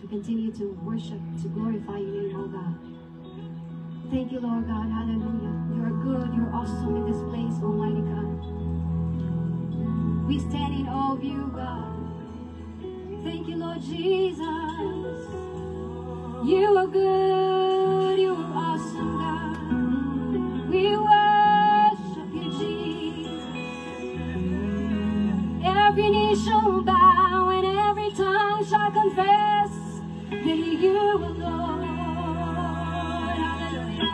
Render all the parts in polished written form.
to continue to worship, to glorify your name, oh God. Thank you, Lord God. Hallelujah. You are good. You're awesome in this place, Almighty God. We stand in awe of you, God. Thank you, Lord Jesus. You are good. You are awesome, God. We worship you, Jesus. Every knee shall bow and every tongue shall confess that you are Lord. Hallelujah.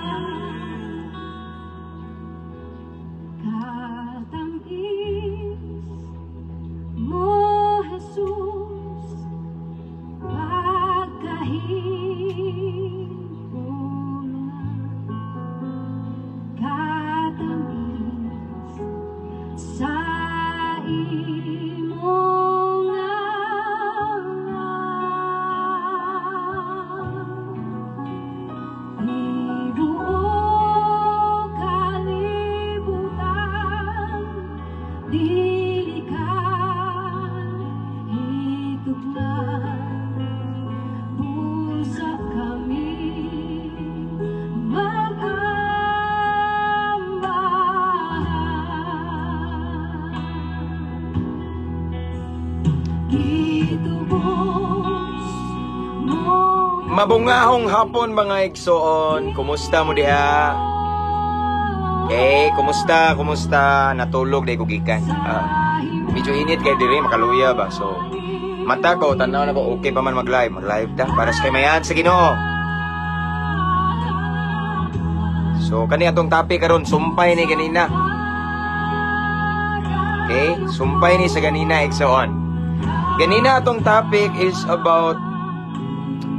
Katamis mo, Jesus, pagkahimpunan. Katamis sa imong ngalan. Ibuo kalibutan, dili ka hitugnan. Busa kami Mabungahong hapon mga igsoon. Kumusta mo diha? Kumusta? Natulog day ko gikan. Medyo init kay diri makaluya ba. So mata ko tanaw na ko okay pa man mag-live. Mag-live ta para sa kamayan sa Ginoo. So kani atong topic karon sumpay ni ganina. Sumpay ni sa ganina igsoon. Ganina atong topic is about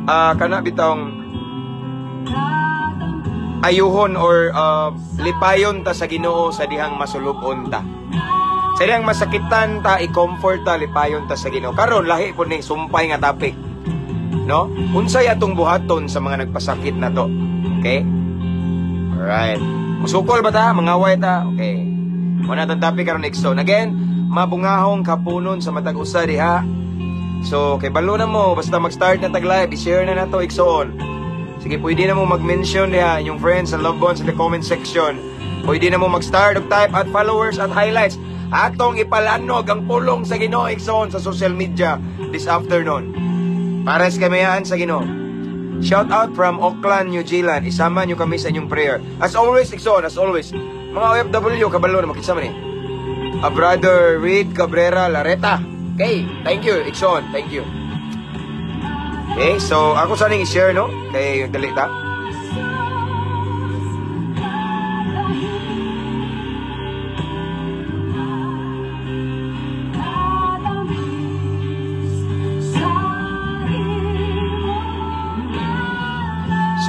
kana bitong ayuhon or lipayon ta sa Ginoo sa dihang masulubon ta. Sa dihang masakitan ta, i-comfort ta, lipayon ta sa Ginoo. Karon lahi po ni sumpay nga topic. No? Unsay atong buhaton sa mga nagpasakit na to. Okay? Alright. Musukol ba ta? Mangaway ta? Okay. Muna itong topic karon igsoon. Again, mabungahong kapunon sa matag usa diha. So, kay balo na mo, basta mag-start na tag-live, i-share na to igsoon. Sige, pwede na mo mag-mention diha inyong friends and loved ones in the comment section. Pwede na mo mag-start og type at followers at highlights. Atong ipalanog ang pulong sa Ginoo igsoon sa social media this afternoon. Para sa kamayaan sa Ginoo. Shout out from Auckland, New Zealand. Isama nyo kami sa inyong prayer. As always, igsoon, as always. Mga OFW, kabalo na makisama ni. Brother Reed Cabrera Lareta. Okay, thank you, Ikson, thank you. Okay, so ako sana i-share, no? Kay yung dalita.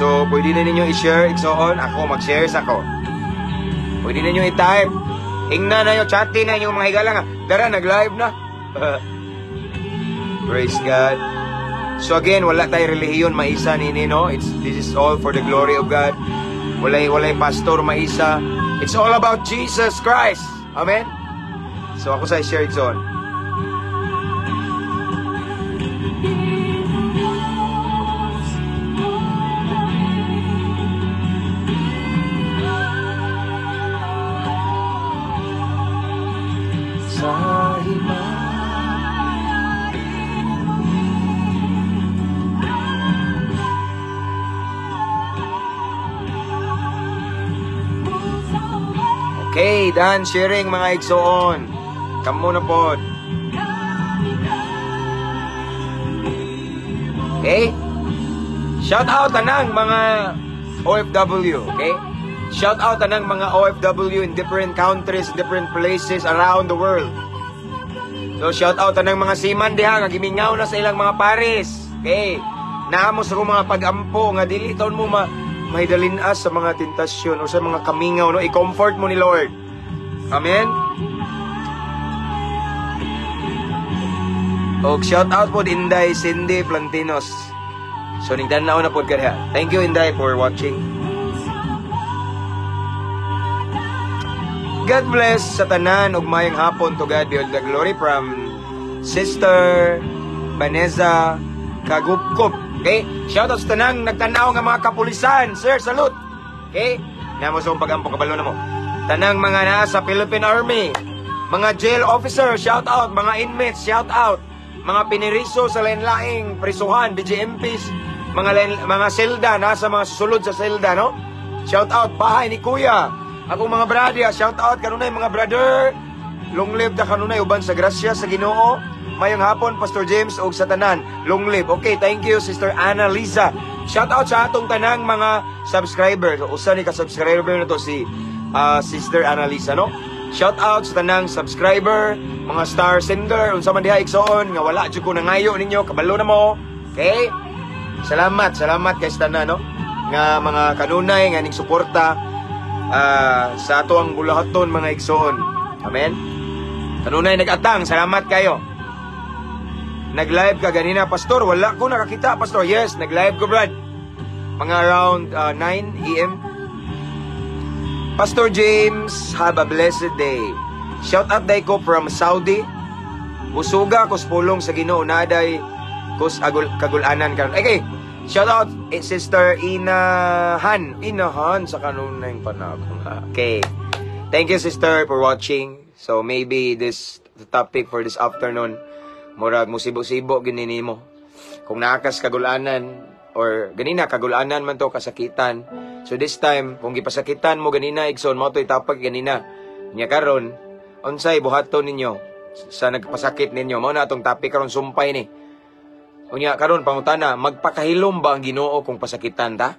So, pwede na ninyo i-share, Ikson. Ako mag-share sa ako. Pwede na ninyo i-type. Ingnan na yung chatin na yung mga higala nga. Dara, nag-live na. Praise God. So again, wala tayo relihiyon maisa nini, no? This is all for the glory of God. Walay pastor maisa. It's all about Jesus Christ. Amen. So ako sa share zone. Okay, done sharing mga igsoon. Kamu na pod. Okay? Shout out tanang mga OFW, okay? Shout out tanang mga OFW in different countries, different places around the world. So shout out tanang mga seaman diha nga gimingaw na sa ilang mga pares. Okay? Naamos ko mga pag-ampo nga dili taon mo may dalinas sa mga tentasyon o sa mga kamingaw, no? I-comfort mo ni Lord. Amen? O shout out po Inday Cindy Plantinos. So ningtanaw na po ka diha. Thank you Inday for watching. God bless sa tanan ug mayang hapon to God be all the glory from Sister Vanessa kagubkob. Okay? Shoutout sa tanang nagtanaw nga mga kapulisan. Sir, salute. Okay? Namo sa pagampo kabalo na mo. Tanang mga naa sa Philippine Army. Mga jail officer, shoutout. Mga inmates, shoutout. Mga piniriso sa lain-laing prisuhan, BJMPs. Mga selda, nasa mga susulod sa selda, no? Shoutout. Bahay ni Kuya. Akong mga brother, shoutout. Kanunay mga brother. Long live na kanunay uban sa grasya sa Ginoo. Mayong hapon, Pastor James og sa tanan. Long live. Okay, thank you, Sister Ana Liza. Shout out sa atong tanang mga subscriber. So, usa ni ka-subscriber na to si Sister Ana Liza, no? Shout out sa tanang subscriber, mga star sender, unsa man diha igsoon nga wala jud ko nangayo ninyo, kabalo na mo. Okay? Salamat kay tanan, no? Nga mga kanunay nga ning suporta sa ato ang bulahaton mga igsoon. Amen. Kanunay nag-atang, salamat kayo. Nag-live ka ganina, Pastor? Wala ko nakakita, Pastor. Yes, nag-live ko, Brad. Mga around 9 a.m. Pastor James, have a blessed day. Shout out day ko from Saudi. Usuga, kus pulong sa Ginoo naday, kus kagulanan karon. Okay, shout out Sister Inahan sa kanunay panahon. Okay. Thank you, Sister, for watching. So maybe this the topic for this afternoon. Murag mo sibo-sibo ginini mo. Kung naakas kagulanan or ganina kagulanan man to kasakitan. So this time kung gipasakitan mo ganina igsoon mo toy tapag ganina. Nya karon unsay buhaton ninyo sa nagpasakit ninyo? Mao na atong topic karon sumpay ni. Unya karon pangutana, magpakahilom ba ang Ginoo kung pasakitan ta?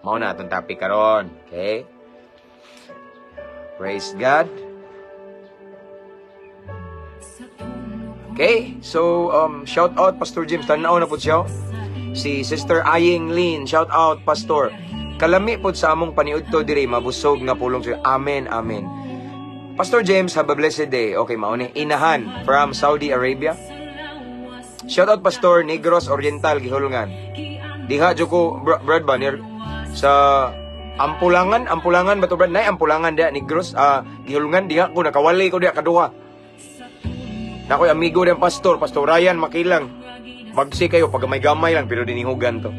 Mao na atong topic karon. Okay? Praise God. Okay, so shout out Pastor James, tanaw na po siya. Si Sister Aying Lin, shout out Pastor. Kalami po sa among paniudto diri, mabusog na pulong siya. Amen, amen. Pastor James, have a blessed day. Okay, mauni. Inahan from Saudi Arabia. Shout out Pastor Negros Oriental, Gihulungan. Diha jo ko Brad Banner sa Ampulangan ba to Brad? Nay Ampulangan dia Negros, Gihulungan diha ko nakawali ko diha kaduha. Nakoy amigo ng Pastor Ryan Makilang. Magsi kayo pag gamay lang pero dinihugan to.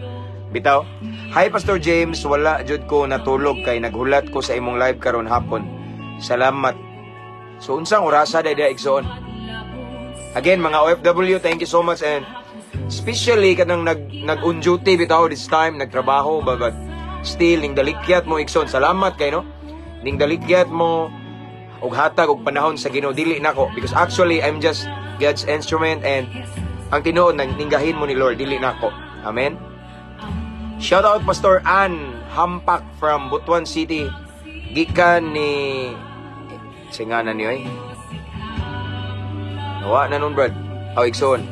Bitaw. Hi Pastor James, wala jud ko natulog kay naghulat ko sa imong live karon hapon. Salamat. So unsang orasa day igsoon. Again mga OFW, thank you so much and especially kanang nag-on duty bitaw this time, nagtrabaho but still ning dalikyat mo igsoon. Salamat kay no. Ning dalikyat mo og hatag og panahon sa Ginoo dili nako because actually I'm just God's instrument and ang tinuod ninggahin mo ni Lord dili nako. Amen. Shout out Pastor Ann Hampak from Butuan City. Gikan ni singanan niyo nawa na nun Brad. Igsoon.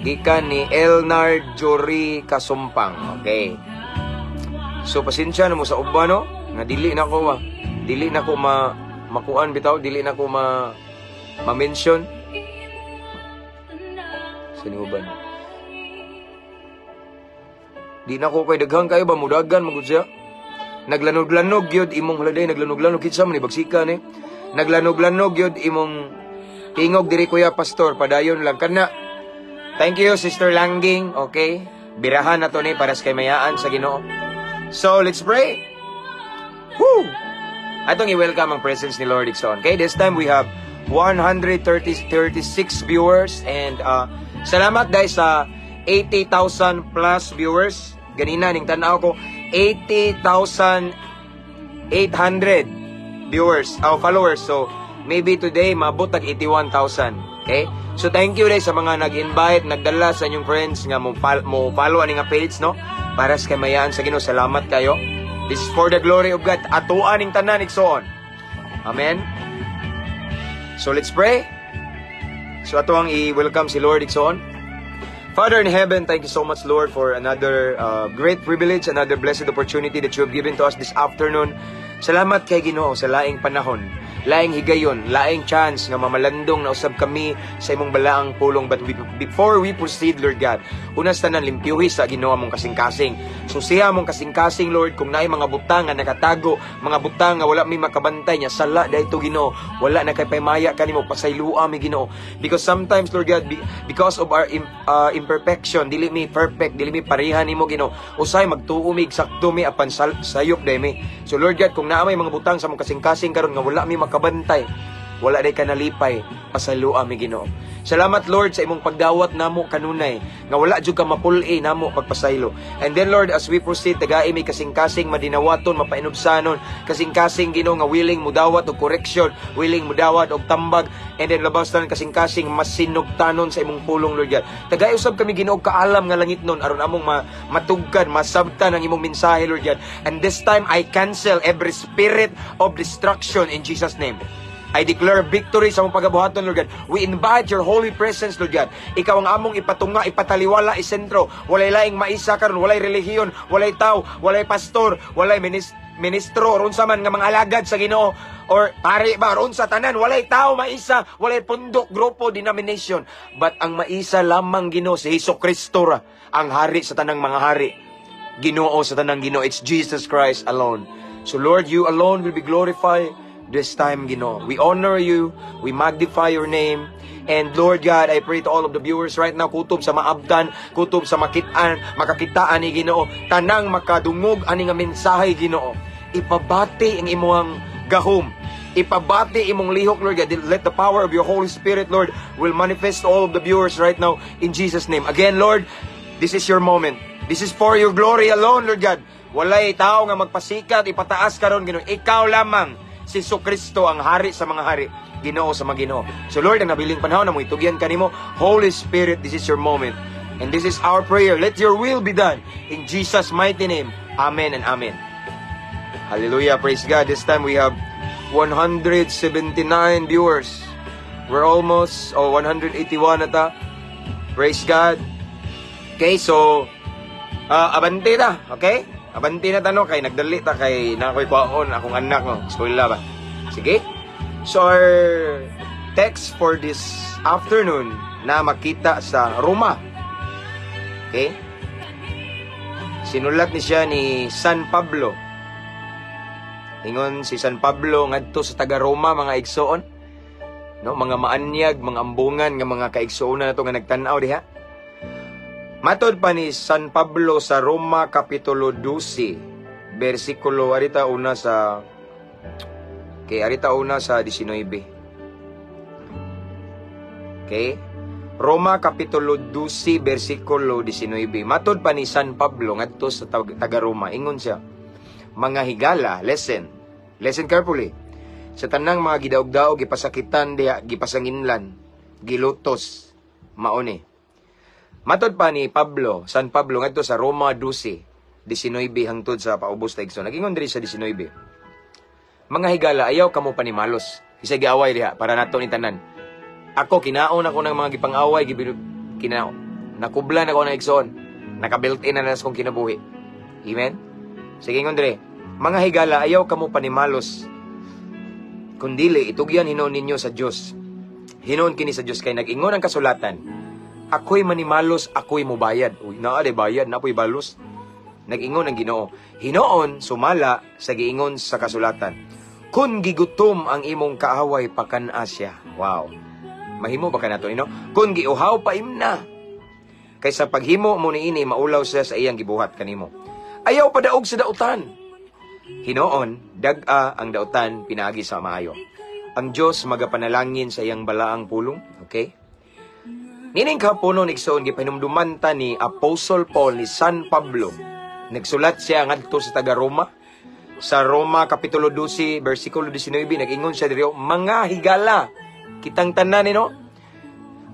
Gikan ni Elnard Jory Kasumpang. Okay. So pasensya na mo sa uban no nga dili nako makuan bitaw, dili na ko ma-mention. Sinuban. Di na ko kay daghang kayo ba mudagan magud siya. Naglanog-lanog gyud imong haladay, naglanog-lanog kitsa man ni bagsika ni. Naglanog-lanog gyud imong tingog diri kuya Pastor, padayon lang kana. Thank you Sister Langging, okay? Birahan na to ni para sa kamayaan sa Ginoo. So, let's pray. Woo! Atong i-welcome ang presence ni Lord Dixon. Okay, this time we have 136 viewers and salamat guys sa 80,000 plus viewers. Ganina ning tan-aw ko 80,800 viewers, followers. So maybe today mabot tag 81,000. Okay? So thank you guys sa mga nag-invite, nagdala sa inyong friends nga mo follow ani nga page no para sa kamayaan sa Ginoo. Salamat kayo. This is for the glory of God. Atuan ning tanan igsoon. Amen. So let's pray. So ato ang i-welcome si Lord igsoon. Father in heaven, thank you so much Lord for another great privilege, another blessed opportunity that you have given to us this afternoon. Salamat kay Ginoo sa laing panahon laing higayon, laing chance nga mamalandong na usab kami sa imong balaang pulong. But before we proceed, Lord God, unas tanan limpyuhi sa Ginoo mong kasing-kasing. Susiha mong kasing-kasing, Lord, kung naay mga butang nga nakatago, mga butang nga wala mi makabantay nya, sala dayto Ginoo, wala na kay paymaya kanimo, pasaylua mi Ginoo. Because sometimes, Lord God, because of our imperfection, dili mi perfect, dili mi pareha nimo Ginoo, usay magtuumig sakto mi apan sayop day mi. So Lord God, kung naa may mga butang sa mong kasing-kasing karon nga wala mi makabantay, wala day ka nalipay, pasalua mi Ginoo. Salamat Lord sa imong pagdawat namo kanunay nga wala jud ka mapul-i namo pagpasaylo. And then Lord, as we proceed, tagay mi kasing-kasing madinawaton, mapainubsanon, kasing-kasing Ginoo nga willing mudawat og correction, willing mudawat og tambag, and then labastan kasing-kasing masinugtanon sa imong pulong Lord God. Tagay usab kami Ginoo kaalam nga langit nun aron among matugkan, masabtan ang imong mensahe Lord God. And this time I cancel every spirit of destruction in Jesus name. I declare victory sa mong pagabuhaton, Lord God. We invite your holy presence, Lord God. Ikaw ang among ipatunga, ipataliwala, isentro. Walay laing maisa karon, walay relihiyon, walay tao, walay pastor, walay ministro, ron sa man nga mga alagad sa Ginoo, or pari ba, ron sa tanan, walay tao maisa, walay pundok, grupo, denomination. But ang maisa lamang Ginoo, si Jesucristo ra, ang hari sa tanang mga hari. Ginoo sa tanang Ginoo, it's Jesus Christ alone. So Lord, you alone will be glorified this time, Ginoo. We honor you, we magnify your name. And Lord God, I pray to all of the viewers right now, kutob sa maabdan, kutob sa makakitaan ni Ginoo, tanang makadungog ani nga mensahe Ginoo. Ipabati ang imong gahom, ipabati imong lihok Lord God. Let the power of your Holy Spirit, Lord, will manifest to all of the viewers right now in Jesus name. Again Lord, this is your moment. This is for your glory alone, Lord God. Walay tao nga magpasikat, ipataas karon Ginoo. Ikaw lamang, si Jesucristo ang hari sa mga hari, Ginoo sa mga Ginoo. So Lord, ang nabiling panahon na mo itugyan kanimo, Holy Spirit, this is your moment. And this is our prayer. Let your will be done. In Jesus' mighty name. Amen and amen. Hallelujah. Praise God. This time we have 179 viewers. We're almost 181 ata. Praise God. Okay, so abante na. Okay? Abanti na tanong kay nagdali ta kay nakoy kwaon akong anak mo. Eskwela ba? Sige. So our text for this afternoon na makita sa Roma. Okay? Sinulat ni siya ni San Pablo. Ingon si San Pablo ngadto sa taga Roma, mga igsoon. No, mga maanyag, mga ambungan nga mga kaigsoon na nato nga nagtan-aw diha. Matod pa ni San Pablo sa Roma Kapitulo 12, versikulo arita una sa 19. Okay? Roma Kapitulo 12, versikulo 19. Matod pa ni San Pablo ngadto sa taga Roma, ingon siya, mga higala, listen carefully. Sa tanang mga gidaog-daog, gipasakitan diha, gipasanginlan, gilutos, maone. Matod pa ni Pablo, San Pablo ngadto sa Roma 12, 19 hangtod sa paubos ta igsoon. Nagingon diri sa 19. Mga higala, ayaw kamo panimalos. Isa giaway diha para nato ni tanan. Ako kinaon ako ng mga gipang-away, kinaon. Nakublan ako na igsoon. Naka-built-in na nas kong kinabuhi. Amen. Sige ngon diri. Mga higala, ayaw kamo panimalos. Kundili itugyan hinuon ninyo sa Dios. Hinuon kini sa Dios kay nag-ingon ang kasulatan. Ako'y manimalos, ako'y mubayad. Uy, naa bayad, napoy balos. Nag-ingon ang Ginoo. Hinoon, sumala sa giingon sa kasulatan. Kung gigutom ang imong kaaway, pakan-a siya. Wow. Mahimo ba ka na to, ino? Kung giuhaw pa imna. Kaysa paghimo mo niini, maulaw siya sa iyang gibuhat kanimo. Ayaw pa daog sa dautan. Hinoon, dag-a ang dautan, pinagi sa maayo. Ang Diyos magapanalangin sa iyang balaang pulong. Okay? Nining kapunon igsoon gipahinumduman ta ni Apostle Paul ni San Pablo. Nagsulat siya ngadto sa taga Roma. Sa Roma Kapitulo 12, versikulo 19, nag-ingon siya diri, mga higala, kitang tanan no?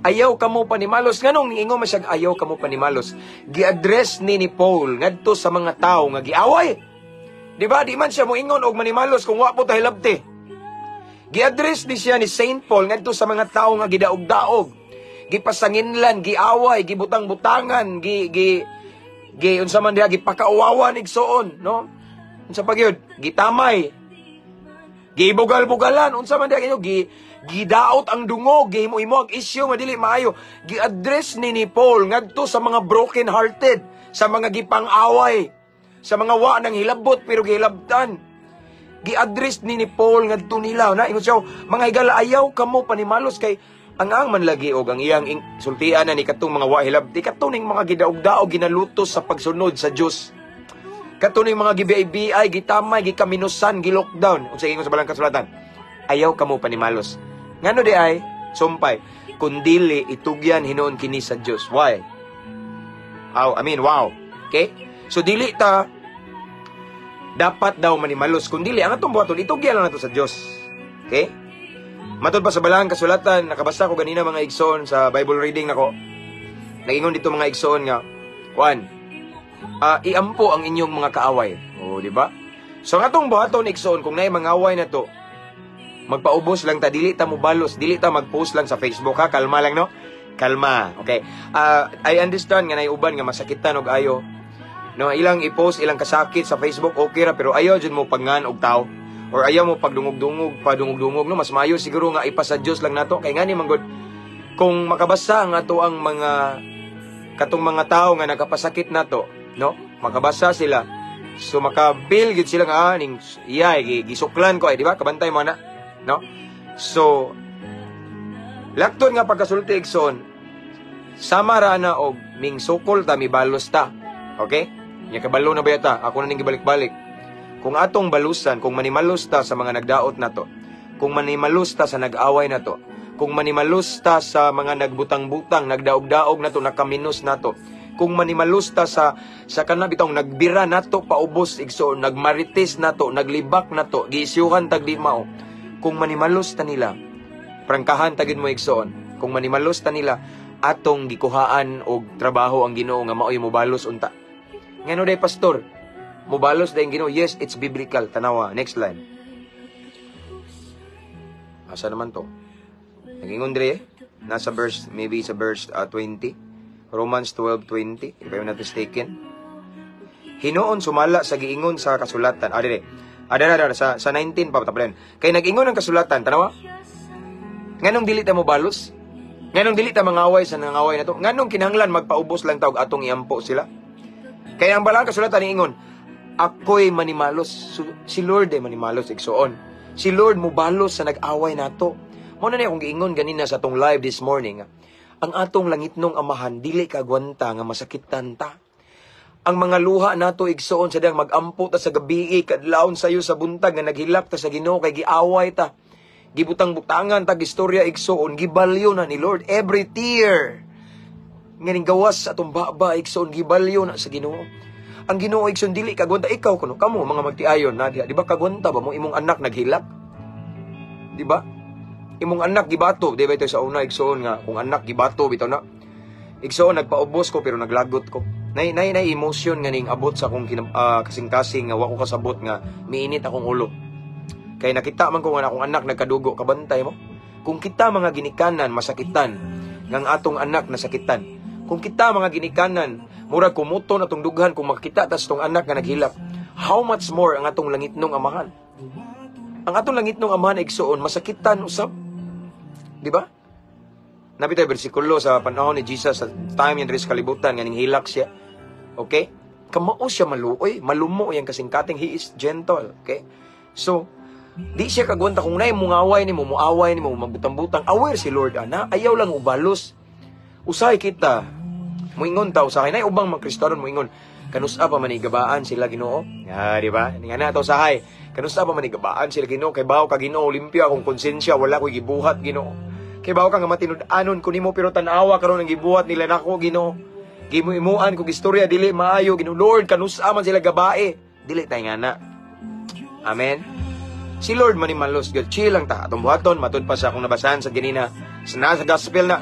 Ayaw kamo panimalos. Nganong niingon masyag ayaw kamo panimalos? Gi-address ni Paul ngadto sa mga tao nga giaway. Di ba? Di man siya moingon og manimalos kung wa po ta hilabti. Gi-address ni siya ni Saint Paul ngadto sa mga tao nga gidaog-daog, gipasanginlan, giaway, gibutang-butangan, unsa man diha gipakauwawan igsoon, no? Unsa pa gyud? Gitamay. Gibugal-bugalan unsa man di inyo gidaot ang dungog, gihimo-imo ang isyu nga dili maayo. Gi-address ni Paul ngadto sa mga broken hearted, sa mga gipang-away, sa mga wa nang hilabot pero gihilabtan. Gi-address ni Paul ngadto nila na ingon siya, mga higala ayaw kamo panimalos kay ang manlagi og ang iyang sultian na ni katong mga wa hilabti katuning mga gidaog-daog ginalutos sa pagsunod sa Dios. Katuning mga gibiay-biay, gitamay, gikaminusan, gilockdown. Unsa ingon sa balang kasulatan? Ayaw kamo panimalos. Ngano di ay sumpay kundili itugyan hinuon kini sa Dios. Why? Wow. Okay? So dili ta dapat daw manimalos kundili ang atong buhaton itugyan lang nato sa Dios. Okay? Matod pa sa balang kasulatan, nakabasa ko ganina mga igsoon sa Bible reading nako. Nagingon dito mga igsoon nga, iampo ang inyong mga kaaway. Di ba? So nga itong buhaton, igsoon, kung naay mga away na to, magpaubos lang ta, dili ta mubalos, dili ta mag-post lang sa Facebook, ha? Kalma lang, no? Kalma, okay? I understand nga naiuban nga masakitan og ayo. No, ilang i-post, ilang kasakit sa Facebook, okay ra, pero ayaw dyan mo pagngan og tao. Or ayaw mo pagdungog-dungog, no? Mas maayo siguro nga ipasa Diyos lang nato. Kaya nga ni manggod, kung makabasa nga to ang katong mga tao nga nakapasakit nato, no? Makabasa sila. So makabil gid sila nga ning gisuklan ko di ba? Kabantay mo na, no? So lakton nga pagkasulti igsoon, sama ra na og ming sukol ta mi balos ta. Okay? Nya kabalo na ba ta? Ako na ning gibalik-balik. Kung atong balusan, kung manimalos ta sa mga nagdaot nato, kung manimalos ta sa nag-away nato, kung manimalos ta sa mga nagbutang-butang, nagdaog-daog nato, nakaminos nato, kung manimalos ta sa kanabitong nagbira nato paubos igsoon, nagmarites nato, naglibak nato, giisyuhan tag di mao. Kung manimalos ta nila, prangkahan tagin mo igsoon. Kung manimalos ta nila, atong gikuhaan og trabaho ang Ginoo nga maoy mobalos unta. Ngano day pastor? Mobalos day ang Ginoo? Yes, it's biblical. Tanawa, next line. Asa naman to? Nagingon dire nasa verse, maybe sa verse 20. Romans 12:20, if I'm not mistaken. Hinoon sumala sa giingon sa kasulatan. Sa 19 pa tapulen. Kay nag-ingon ang kasulatan, tanawa? Nganong dili ta mo balos? Nganong dili ta mangaway sa nangaway na to? Nganong kinahanglan magpaubos lang tawag atong iampo sila? Kaya ang balang kasulatan niingon, ako'y manimalos. Si Lord ay manimalos igsoon. Si Lord mubalos sa nag-away nato. Mo na niya kung giingon ganina sa atong live this morning. Ang atong langitnong amahan dili kagwanta nga masakitan ta. Ang mga luha nato igsoon sa dang mag-ampo ta sa gabi kadlawon sayo sa buntag nga naghilak ta sa Ginoo kay giaway ta. Gibutang-butangan tag istorya igsoon, gibalyo na ni Lord every tear. Nganing gawas sa atong baba igsoon gibalyo na sa Ginoo. Ang Ginoo igsoon dili kagwanta ikaw kuno kamo mga magtiayon na di ba kagwanta ba mo imong anak naghilak? Di ba? Imong anak gibato, di ba ito sa una igsoon nga kung anak gibato bitaw na. Igsoon nagpaubos ko pero naglagot ko. Nay emotion nga ning abot sa akong kasing-kasing nga wa ko kasabot nga miinit akong ulo. Kay nakita man ko nga akong anak nagkadugo, kabantay mo. Kung kita mga ginikanan masakitan ngang atong anak nasakitan. Kung kita mga ginikanan murag kumuto na tong dughan kung makita tas tong anak nga naghilak, how much more ang atong langitnong amahan? Ang atong langitnong amahan igsoon masakitan usab. Di ba? Nabitay bersikulo sa panahon ni Jesus sa time niya sa kalibutan nga ning hilak siya. Okay? Kamao siya maluoy, malumo yang kasingkating he is gentle. Okay? So, di siya kagwanta kung naay mungaway ni mo, muaway ni mo, magbutang-butang. Aware si Lord, ana, ayaw lang ubalos. Usay kita, muingon ta usahay. Naay ubang mga Kristonon muingon, kanusa pa manigabaan sila Ginoo? Di ba? Nga na to usahay. Kanusa pa manigabaan sila Ginoo? Kay bawo ka Ginoo, limpyo akong konsensya, wala ko'y gibuhat Ginoo. Kay bawo ka nga matinud-anon ko nimo pero tanawa karon ang gibuhat nila nako Ginoo. Gimuimuan kog istorya dili maayo Ginoo. Lord, kanusa man sila gabae? Dili tay nga na. Amen. Si Lord manimalos, God, chill lang ta. Atong buhaton, matud pa sa akong nabasahan sa ganina. Sa gospel na,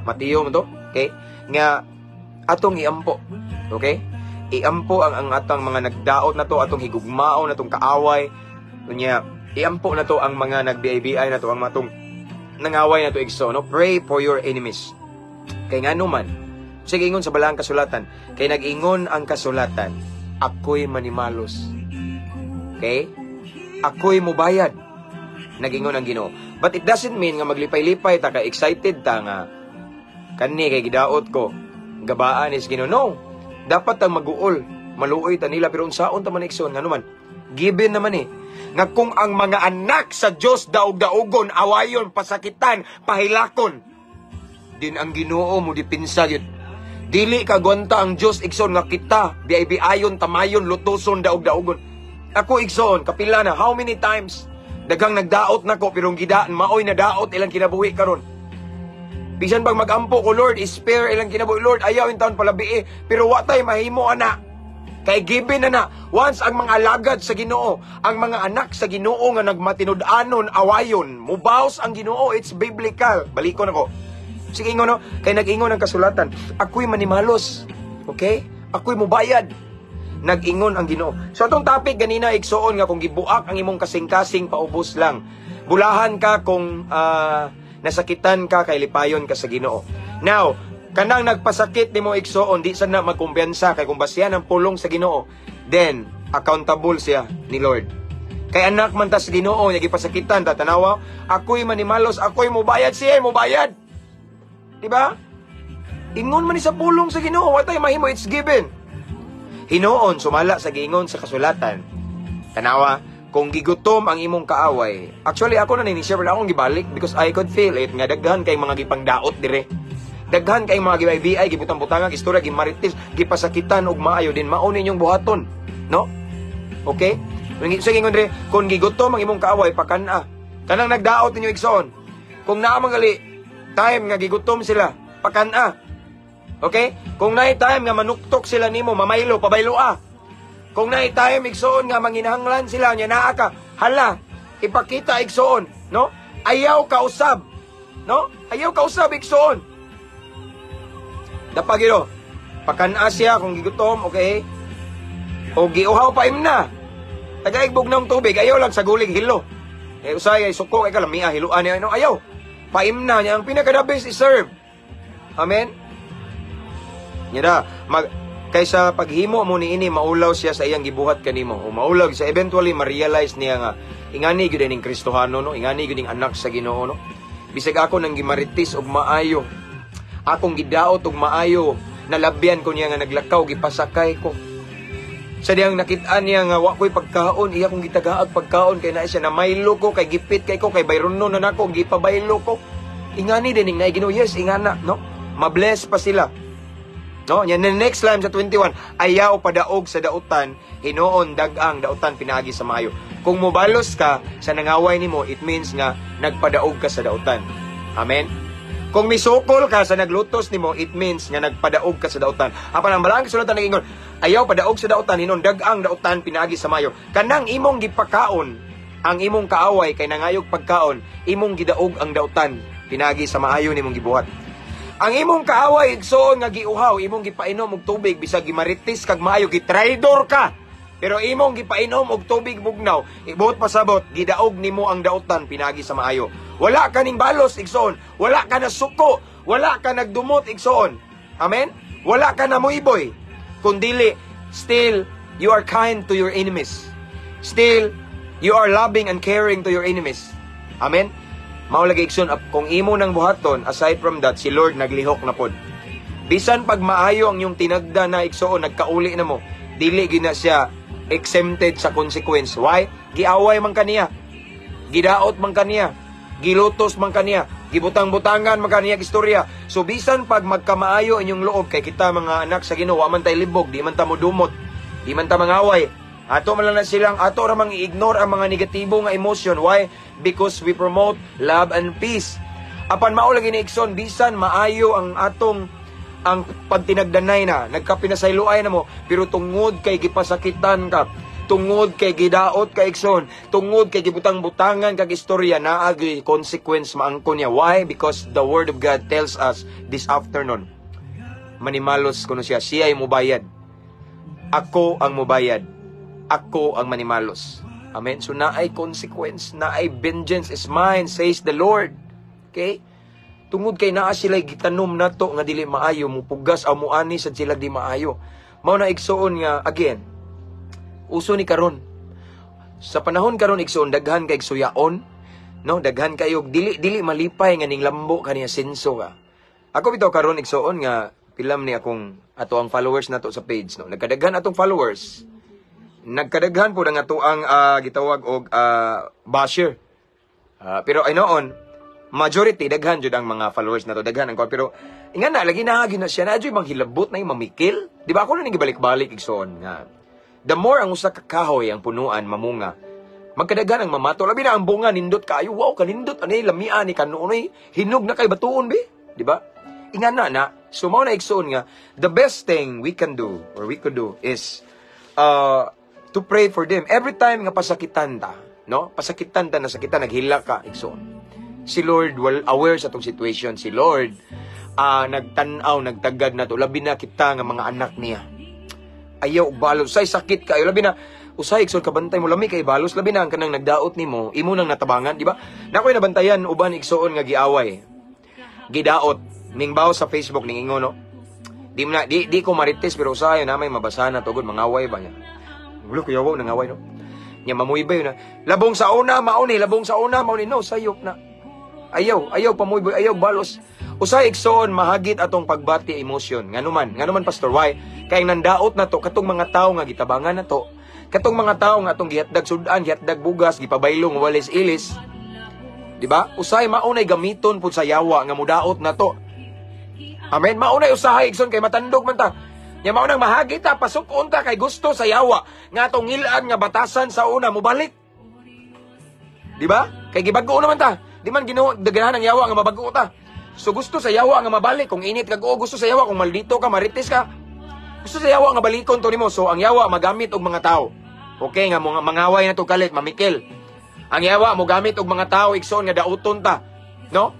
Mateo mo to, okay? Nga, atong iampo, okay? Iampo ang atong mga nagdaot na to, atong higugmao na tong kaaway. Kunya, iampo na to ang mga nagbiay-biay na to, ang matong nangaway na to igso, no? Pray for your enemies. Kay nga naman, sige ingon sa balang kasulatan, kay nag-ingon ang kasulatan, ako'y manimalos. Okay? Ako'y mubayad. Nagingon ang Ginoo. But it doesn't mean nga maglipay-lipay ta ka excited ta nga kani kay gidaot ko. Gabaan is Ginoo. No. Dapat tang maguol, maluoy ta nila pero unsaon ta man igsoon ngano man. Given naman nga kung ang mga anak sa Dios daog-daogon, awayon, pasakitan, pahilakon, din ang Ginoo mo dipinsa yun. Dili ka gwanta ang Dios igsoon nga kita biay-biayon, tamayon, lutuson, daog-daogon. Ako igsoon kapila na how many times daghang nagdaot nako pero gidaan maoy na daot ilang kinabuhi karon. Bisan pag magampo ko Lord, spare ilang kinabuhi Lord, ayaw in taon palabi pero wa tay mahimo ana. Kay given na once ang mga alagad sa Ginoo, ang mga anak sa Ginoo nga nagmatinud-anon, awayon, mubaws ang Ginoo, it's biblical. Balikon ako. Sige ingon no, kay nag-ingon ang kasulatan, ako'y manimalos. Okay? Ako'y mubayad. Nag-ingon ang Ginoo. So atong topic ganina igsuon nga kung gibuak ang imong kasing-kasing paubos lang. Bulahan ka kung nasakitan ka kay lipayon ka sa Ginoo. Now, kanang nagpasakit nimo igsuon di sad na magkumpiyansa kay kung basihan ang pulong sa Ginoo, then accountable siya ni Lord. Kay anak man ta sa Ginoo nya gipasakitan ta tanawa, ako'y manimalos, ako'y mubayad siya, mubayad. Di ba? Ingon man ni sa pulong sa Ginoo, wa tay mahimo, it's given. Hinoon sumala sa giingon sa kasulatan. Tanawa, kung gigutom ang imong kaaway. Actually ako na ni-share na akong gibalik because I could feel it nga daghan kay mga gipangdaot dire. Daghan kay mga gibay-biyay, gibutang-butangan, istorya, gimaritis, gipasakitan og maayo din mao ninyong buhaton, no? Okay? So gingon dire, kung gigutom ang imong kaaway pakana. Kanang nagdaot ninyo igsoon. Kung naa mangali time nga gigutom sila, pakana. Okay? Kung naay time nga manuktok sila nimo, mamaylo, pabayloa. Kung naay time igsoon nga manginahanglan sila nya naa ka, hala, ipakita igsoon, no? Ayaw ka usab, no? Ayaw ka usab igsoon. Dapagiro, pakana siya kung gigutom, okay? O giuhaw pa imna. Tagaigbog ng tubig, ayaw lang sa guling hilo. Usay ay suko ay kalamiya hiluan niya, no? Ayaw. Paimna niya ang pinaka-the best is serve. Amen. Yada, kaysa paghimo mo ni ini maulaw siya sa iyang gibuhat kanimo. O maulaw sa eventually ma-realize niya nga ingani gyud ning Kristohano, no? Ingani gyud ning anak sa Ginoo, no? Bisag ako nang gimaritis og maayo. Akong gidaot og maayo, nalabyan ko niya nga naglakaw gipasakay ko. Sa diyang nakit-an niya nga wa ko'y pagkaon, iya kong gitagaag pagkaon kay na siya na maylo ko, kay gipit kay ko, kay bayrono na nako, gipabaylo ko. Ingani din ning naigino, yes, ingana, no? Mabless pa sila. No, yan the next line sa 21, ayaw padaog sa dautan, hinoon dagang dautan pinaagi sa maayo. Kung mobalos ka sa nangaway nimo, it means nga nagpadaog ka sa dautan. Amen. Kung misukol ka sa naglutos nimo, it means nga nagpadaog ka sa dautan. Apan ang balang kasulatan nagingon, ayaw padaog sa dautan, hinoon dagang dautan pinaagi sa maayo. Kanang imong gipakaon, ang imong kaaway kay nangayog pagkaon, imong gidaog ang dautan pinaagi sa maayo nimong gibuhat. Ang imong kaaway igsoon nga giuhaw, imong gipainom og tubig bisag gimaritis kag maayo, gitraidor ka. Pero imong gipainom og tubig bugnaw, ibuot pasabot, gidaog nimo ang dautan pinagi sa maayo. Wala ka ning balos igsoon, wala ka na suko, wala ka nagdumot igsoon. Amen? Wala ka na muiboy. Kundili, still you are kind to your enemies. Still you are loving and caring to your enemies. Amen? Maulagi igsoon, kung imo nang buhaton, aside from that, si Lord naglihok na pod. Bisan pag maayo ang yung tinagda na igsoon, nagkauli na mo, dili gina siya exempted sa consequence. Why? Giaway man kaniya, gidaot man kaniya, gilutos man kaniya, gibutang-butangan man kaniya istorya. So bisan pag magkamaayo inyong loob, kay kita mga anak sa Ginoo, wa man tay libog, di man ta modumot, di man ta mangaway. Ato man lang na silang, ato ramang i-ignore ang mga negatibo nga emotion. Why? Because we promote love and peace. Apan mao lagi ni Ikson, bisan maayo ang atong ang pagtinagdanay na, nagkapinasayloay na mo, pero tungod kay gipasakitan ka, tungod kay gidaot ka Ikson, tungod kay gibutang-butangan kag istorya, naagi consequence maangko niya. Why? Because the Word of God tells us this afternoon, manimalos kuno siya, siya ay mubayad. Ako ang mubayad. Ako ang manimalos. Amen? So naay consequence, naay vengeance is mine, says the Lord. Okay? Tungod kay naa sila gitanom nato nga dili maayo, mupugas aw muani sa sila di maayo. Mao na igsuon nga again. Uso ni karon. Sa panahon karon igsuon daghan kay suyaon, No, daghan kayo dili malipay nga ning lambo kaniya senso ka. Ako bitaw karon igsoon nga pilam ni akong ato ang followers nato sa page, no. Nagkadaghan atong followers. Nagkadaghan po ang ato ang gitawag og basher. Pero ay noon, majority daghan jud ang mga followers nato, daghan ang pero ingan na lagi na siya na jud manghilabot na yung mamikil. Di ba ako na gibalik-balik igsoon nga. The more ang usa ka kahoy ang punuan mamunga, magkadaghan ang mamato. Labi na ang bunga nindot kaayo. Wow, kanindot ani lamian ni kanunoy hinog na kay batuon be, di ba? Ingan na so mao na igsoon nga the best thing we can do or we could do is to pray for them every time nga pasakitan ta, no? Pasakitan ta, nasakitan, naghila ka igsoon. Si Lord aware sa tong situation. Si Lord nagtanaw, nagtagad na to. Labi na kita nga mga anak niya. Ayaw balos, say sakit kayo. Labi na, usay, ikson kabantay mo, lami kay balos. Labi na, ang kanang nagdaot ni mo, imo nang natabangan, di ba? Nakoy nabantayan, uban iksoon nga giaway. Gidaot, ning bawo sa Facebook, ning ingo, no? Di ko marites, pero usahay na may mabasa na tugod, mangaway ba niya? Gulo, kuya wow, nangaway, no? Niya mamuybay na. Labong sa una, mauni, no, sayop na. Ayaw, pamuybay, ayaw, balos. Usay igsoon mahagit atong pagbati emosyon. Nganuman pastor, why? Kay nandaot na to katong mga tawo nga gitabangan na to. Katong mga tawo nga atong gihatdag sudan, gihatdag bugas, gipabaylong walis-ilis. Di ba? Usay maunay gamiton pud sa yawa nga mudaot na to. Amen. Maunay usahay igsoon kay matandog man ta. Nya maunang mahagit ta pasukon ta kay gusto sa yawa nga atong ngilaan nga batasan sa una mobalik. Di ba? Kay gibag-o naman ta. Di man daganahan ang yawa nga mabag-o ta. So gusto sa yawa nga mabalik. Kung init kag gusto sa yawa, kung maldito ka, marites ka, gusto sa yawa nga balikon to nimo. So ang yawa magamit og mga tao. Okay nga mangaway na to kalit, mamikil. Ang yawa mo gamit og mga tao igsoon nga dauton ta, no?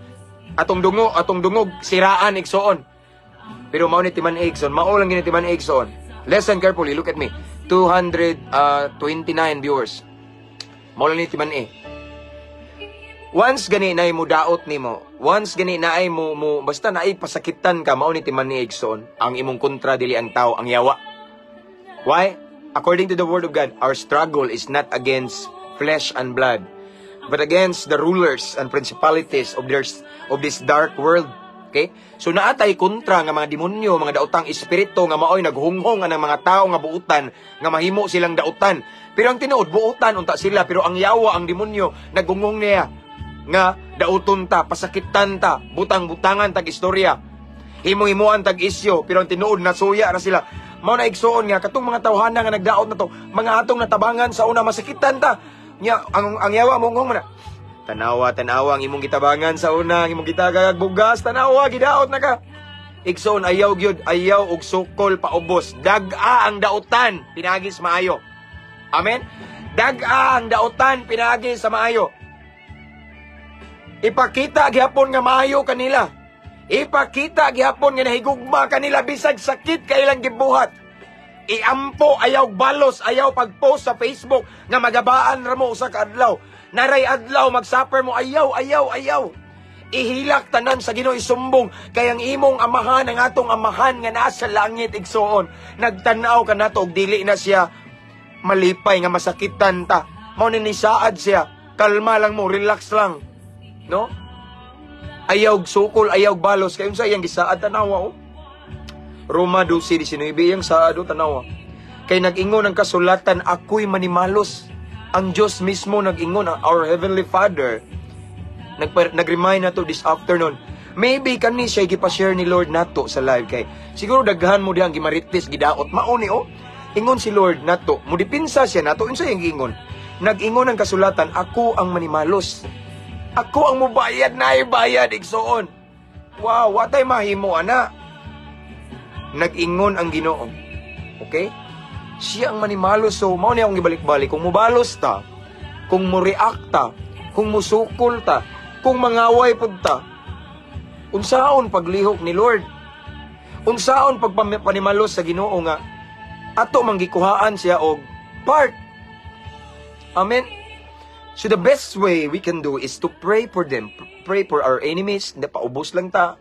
Atong dungog siraan igsoon. Pero mao ni Timan Igsoon, mao lang gini Timan Igsoon. Listen carefully, look at me. 229 viewers. Mao lang ni Timan Once gani na mo daot nimo, once gani na ay mo basta na ay pasakitan ka, mao ni Timan ni Igsoon, ang imong kontra dili ang tao, ang yawa. Why? According to the word of God, our struggle is not against flesh and blood, but against the rulers and principalities of this dark world. Okay? So naatay kontra nga mga demonyo, mga daotang espiritu nga maoy naghunghong ang mga tao nga buutan, nga mahimo silang dautan. Pero ang tinuod buutan unta sila, pero ang yawa, ang demonyo naghunghong niya nga dauton ta, pasakitan ta, butang-butangan tag istorya, himo-himuan tag isyo, pero ang tinuod nasuya na sila. Mao na igsoon nga katong mga tawhana nga nagdaot na to, mga atong natabangan sa una masakitan ta. Nya ang yawa mo ngong na. Tanawa ang imong gitabangan sa una, ang imong gitagag bugas, tanawa gidaot na ka. Igsoon ayaw gyud, ayaw og sukol paubos. Dag-a ang dautan, pinagis maayo. Amen. Dag-a ang dautan, pinagis sa maayo. Ipakita gihapon nga maayo kanila. Ipakita gihapon nga nahigugma kanila bisag sakit kailang gibuhat. Iampo, ayaw balos, ayaw pag-post sa Facebook nga magabaan ra mo usa ka adlaw. Naray adlaw magsuffer mo, ayaw. Ihilak tanan sa Ginoo, isumbong kay ang imong amahan, ang atong amahan nga nasa langit igsoon. Nagtanaw ka nato og dili na siya malipay nga masakitan ta. Mao ni saad siya. Kalma lang mo, relax lang. No? Ayaw sukol, ayaw balos. Kaya sa iyang gisaad tanawa, oh. Roma 12:19 iyang saad, oh, tanawa. Kay nag-ingon ang kasulatan, ako'y manimalos. Ang Diyos mismo nag-ingon, our Heavenly Father, nag-remind na to this afternoon. Maybe kani siya gipashare ni Lord nato sa live kay. Siguro daghan mo diyang gimarites, gidaot. Mauni, oh. Ingon si Lord nato. Mudipinsa siya nato. Unsa yung ingon? Nag-ingon ang kasulatan, ako ang manimalos. Ako ang mubayad na ibayad, igsoon. Wow, watay mahimo, ana. Nag-ingon ang Ginoo. Okay? Siya ang manimalos. So, mao niya akong ibalik-balik. Kung mubalos ta, kung mureact ta, kung musukol ta, kung mangaway pud ta, unsaon paglihok ni Lord? Unsaon pagpanimalos sa Ginoo nga ato manggikuhaan siya og part. Amen. So the best way we can do is to pray for them. Pray for our enemies. Hindi, paubos lang ta.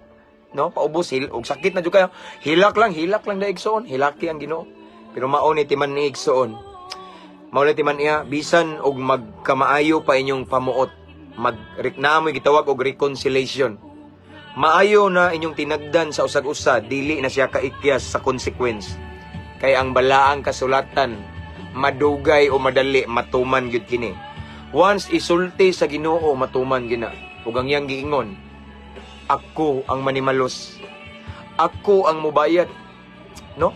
No? Paubos. Og sakit na dyan kayo. Hilak lang na igsoon. Hilaki ang Ginoo. Pero mauni timan ni igsoon. Mauni timan niya. Bisan og magkamaayo pa inyong pamuot. namoy gitawag og reconciliation. Maayo na inyong tinagdan sa usag-usa, dili na siya kaikyas sa consequence. Kay ang balaang kasulatan, madugay o madali, matuman gyud kini. Once isulti sa Ginoo, matuman gina. Ug ang iyang giingon, ako ang manimalos. Ako ang mubayad. No?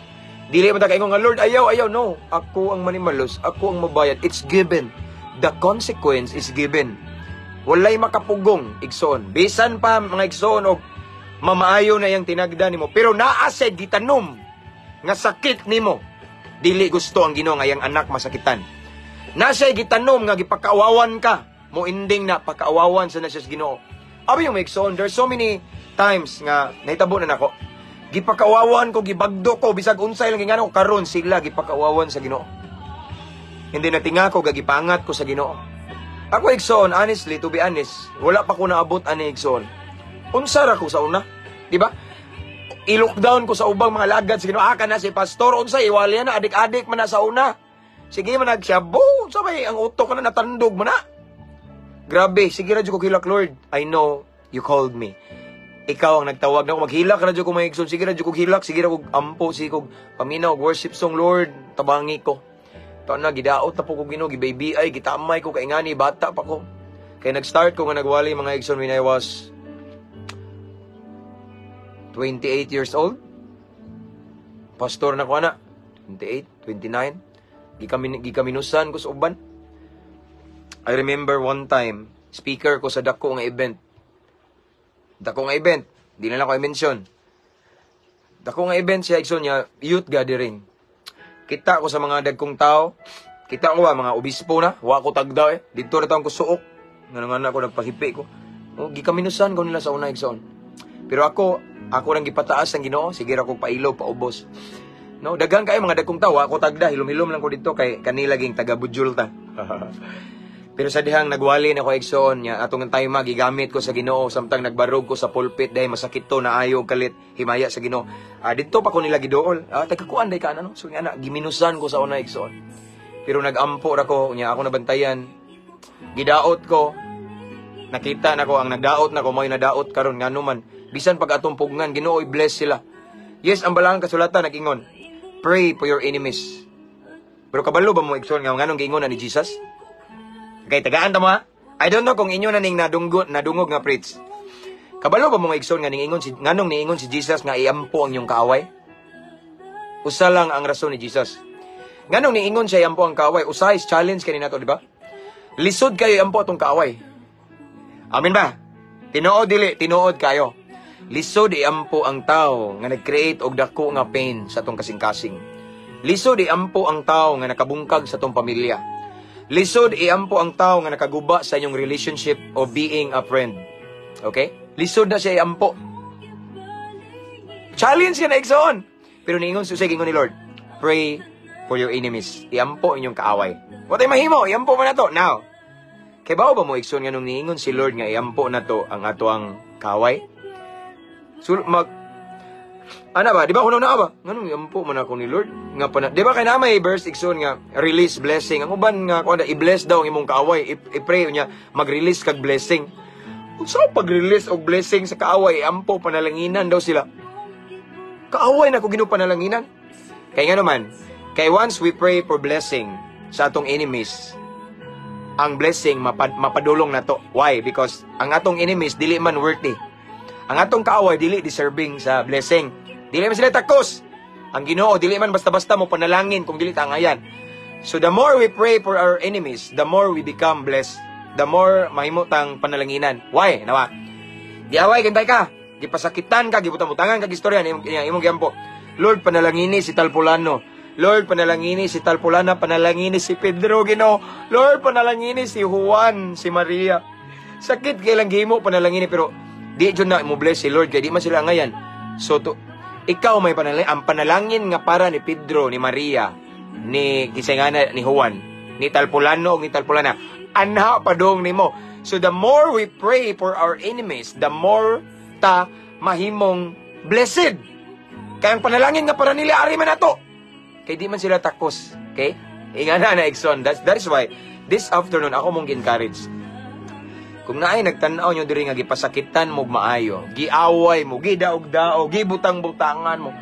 Dili man ta kaingon nga, Lord, ayaw, no. Ako ang manimalos, ako ang mubayad. It's given. The consequence is given. Walay makapugong, igsoon. Bisan pa mga igsoon og mamaayo na yang tinagdan nimo, pero naa sa gitanom nga sakit nimo. Dili gusto ang Ginoo nga yang anak masakitan. Nasa gitanom nga gipakaawawan ka, mo ending na pakaawawan sa siya sa Ginoo. Abi yung igsoon, there's so many times nga nahitabo na nako. Gipakaawawan ko, gibagdo ko, bisag unsay lang gingano karon sila gipakaawawan sa Ginoo. Hindi na tinga ko, gagipangat ko sa Ginoo. Ako igsoon, honestly, to be honest, wala pa ko naabot ani igsoon. Unsara ko sa una, di ba? I-lockdown ko sa ubang mga lagad, sige no, na si pastor, unsay iwali na, adik-adik man na sa una. Sige man nagsyabo, sabay, ang utok na natandog mo na. Grabe, sige radyo ko hilak, Lord. I know you called me. Ikaw ang nagtawag na ako, maghilak radyo ko mga igsoon, sige radyo ko hilak, sige radyo ko ampo, sige ko paminaw, worship song, Lord, tabangi ko. Na gidaot na po ko Ginoo, gibaby ay gitamay ko kay ngani bata pa ko. Kay nag-start ko nga nagwali mga igsoon when I was 28 years old. Pastor na ko ana, 28, 29. Gikaminusan ko sa uban. I remember one time, speaker ko sa dako nga event. Dako nga event, di na lang ko i-mention. Dako nga event siya igsoon niya, youth gathering. Kita ko sa mga dagkong tao. Kita ko ba, mga obispo na. Wa ko tagda eh. Dito na taong ko suok. Nga ako nagpahipi ko. Gikaminusan ko nila sa una igsoon. Pero ako nang gipataas ang Ginoo. Sige ra ko pailaw, paubos. No, daghang kayo mga dagkong tao. Wa ko tagda. Hilom-hilom lang ko dito kay kanila ging taga-Budjul ta. Pero sa dihang nagwali na ko igsoon niya, atong time gigamit ko sa Ginoo, samtang nagbarog ko sa pulpit dahil masakit to na ayaw kalit himaya sa Ginoo. Dito pa ko nila gidool. Tagakuan day ka ano? So nga giminusan ko sa una igsoon. Pero nagampo ra ko niya, ako nabantayan. Gidaot ko. Nakita na ko ang nagdaot na ko, mo'y nadaot karon ngano man. Bisan pag atong pugngan, Ginoo i-bless sila. Yes, ang balang kasulatan nagingon, pray for your enemies. Pero kabalo ba mo igsoon nga nganong giingon ni Jesus? Okay, tagaan ta mo ha? I don't know kung inyo na ning nadungog nga preach. Kabalo ba mo igsoon nga nganong niingon si Jesus nga iampo ang inyong kaaway? Usa lang ang rason ni Jesus. Nganong niingon siya iampo ang kaaway? Usa is challenge kanina to, di ba? Lisod kayo iampo atong kaaway. Amen ba? Tinuod kayo. Lisod iampo ang tao nga nag-create og dako nga pain sa atong kasing-kasing. Lisod iampo ang tao nga nakabungkag sa atong pamilya. Lisod iampo ang tao nga nakaguba sa inyong relationship of being a friend. Okay? Lisod na siya iampo. Challenge ka na igsoon. Pero niingon sa gingon ni Lord, pray for your enemies. Iampo inyong kaaway. What ay mahimo? Iampo mo na to. Now, kay bao ba mo igsoon nga nung niingon si Lord nga iampo na to ang ato ang kaaway? So, ana ba? Di ba kuno na ba? Nganong iampo man ako ni Lord? Nga pa na. Di ba kay na may verse igsoon nga release blessing. Ang uban nga kuan i-bless daw ang imong kaaway. I-pray niya mag-release kag blessing. Unsa pag-release og blessing sa kaaway? Iampo panalanginan daw sila. Kaaway na ko Ginoo panalanginan. Kay nga naman, kay once we pray for blessing sa atong enemies, ang blessing mapadulong na to. Why? Because ang atong enemies dili man worthy. Ang atong kaaway dili deserving sa blessing. Dili man sila takos. Ang Ginoo dili man basta-basta mo panalangin kung dili tangayan. So the more we pray for our enemies, the more we become blessed. The more mahimo tang panalanginan. Why? Nawa. Giaway gantay ka. Gipasakitan ka, gibutang-butangan kag istorya imong giampo. Lord, panalangini si Talpulano. Lord, panalangini si Talpulana, panalangini si Pedro, Ginoo. Lord, panalangini si Juan, si Maria. Sakit kay lang gihimo panalangini pero di jud na mo bless si Lord kay di man sila ngayan. So ikaw may panalangin, ang panalangin nga para ni Pedro, ni Maria, ni kisangana ni Juan, ni Talpulano ug ni Talpulana. Anha padong nimo. So the more we pray for our enemies, the more ta mahimong blessed. Kaya ang panalangin nga para nila ari man nato. Kay di man sila takos. Okay? Ingana na igsoon. That is why this afternoon ako mong encourage. Kung naay nagtan-aw nyo diri nga gipasakitan mo maayo, giaway mo, gidaog-daog, gibutang-butangan mo.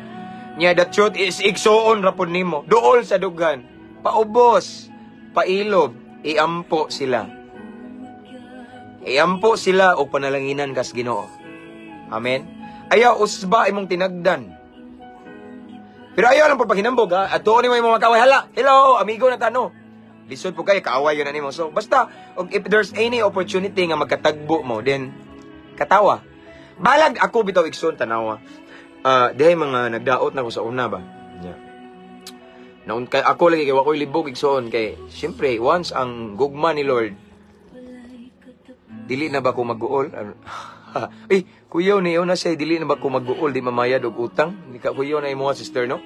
Nya the truth is igsoon ra pud nimo. Duol sa dugan, paubos, pailob, iampo sila. Iampo sila o panalanginan kas Ginoo. Amen. Ayaw usba imong tinagdan. Pero ayaw lang pagpahinambog ha. At doon ni mo mga kaway, hala, hello, amigo na tano. Lisod po kayo, kaaway yun na nimo. So, basta, if there's any opportunity nga magkatagbo mo, then, katawa. Balag ako bitaw igsoon tanawa. Dihay mga nagdaot na ko sa una ba? Yeah. Kay ako lagi kay wakoy libog igsoon kay syempre once ang gugma ni Lord dili na ba ko mag-uol? Ay, kuyaw niyo na siya dili na ba ko mag-uol di mamayad og utang? Di ka kuyaw na imo sister no?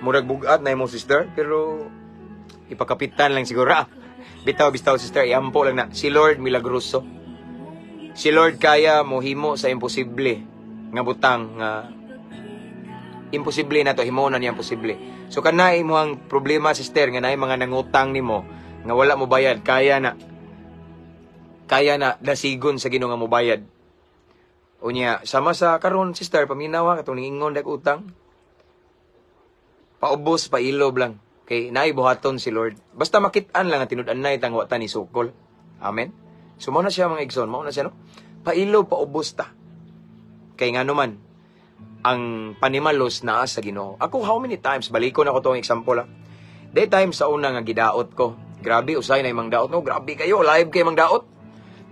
Murag bugat na imo sister pero ipakapitan lang siguro. Bitaw sister, iampo lang na si Lord milagroso. Si Lord kaya mohimo sa imposible nga butang nga imposible na to himo na niya imposible. So kanay mo ang problema sister nga naay mga nangutang nimo nga wala mo bayad kaya na dasigon sa Ginoo nga mo bayad. Unya sama sa karon sister paminawa katong ningon dag utang. Paubos pailob lang kay naay buhaton si Lord. Basta makit-an lang ang tinud-an nay tangwa ta ni sukol. Amen. So mao na siya mga igsoon, mao na siya no. Pailob paubos ta. Kay ngano man ang panimalos naa sa Ginoo. Ako how many times balikon ako tong example ha. Day time sa una nga gidaot ko. Grabe usay na imong daot no. Grabe kayo live kay imong daot.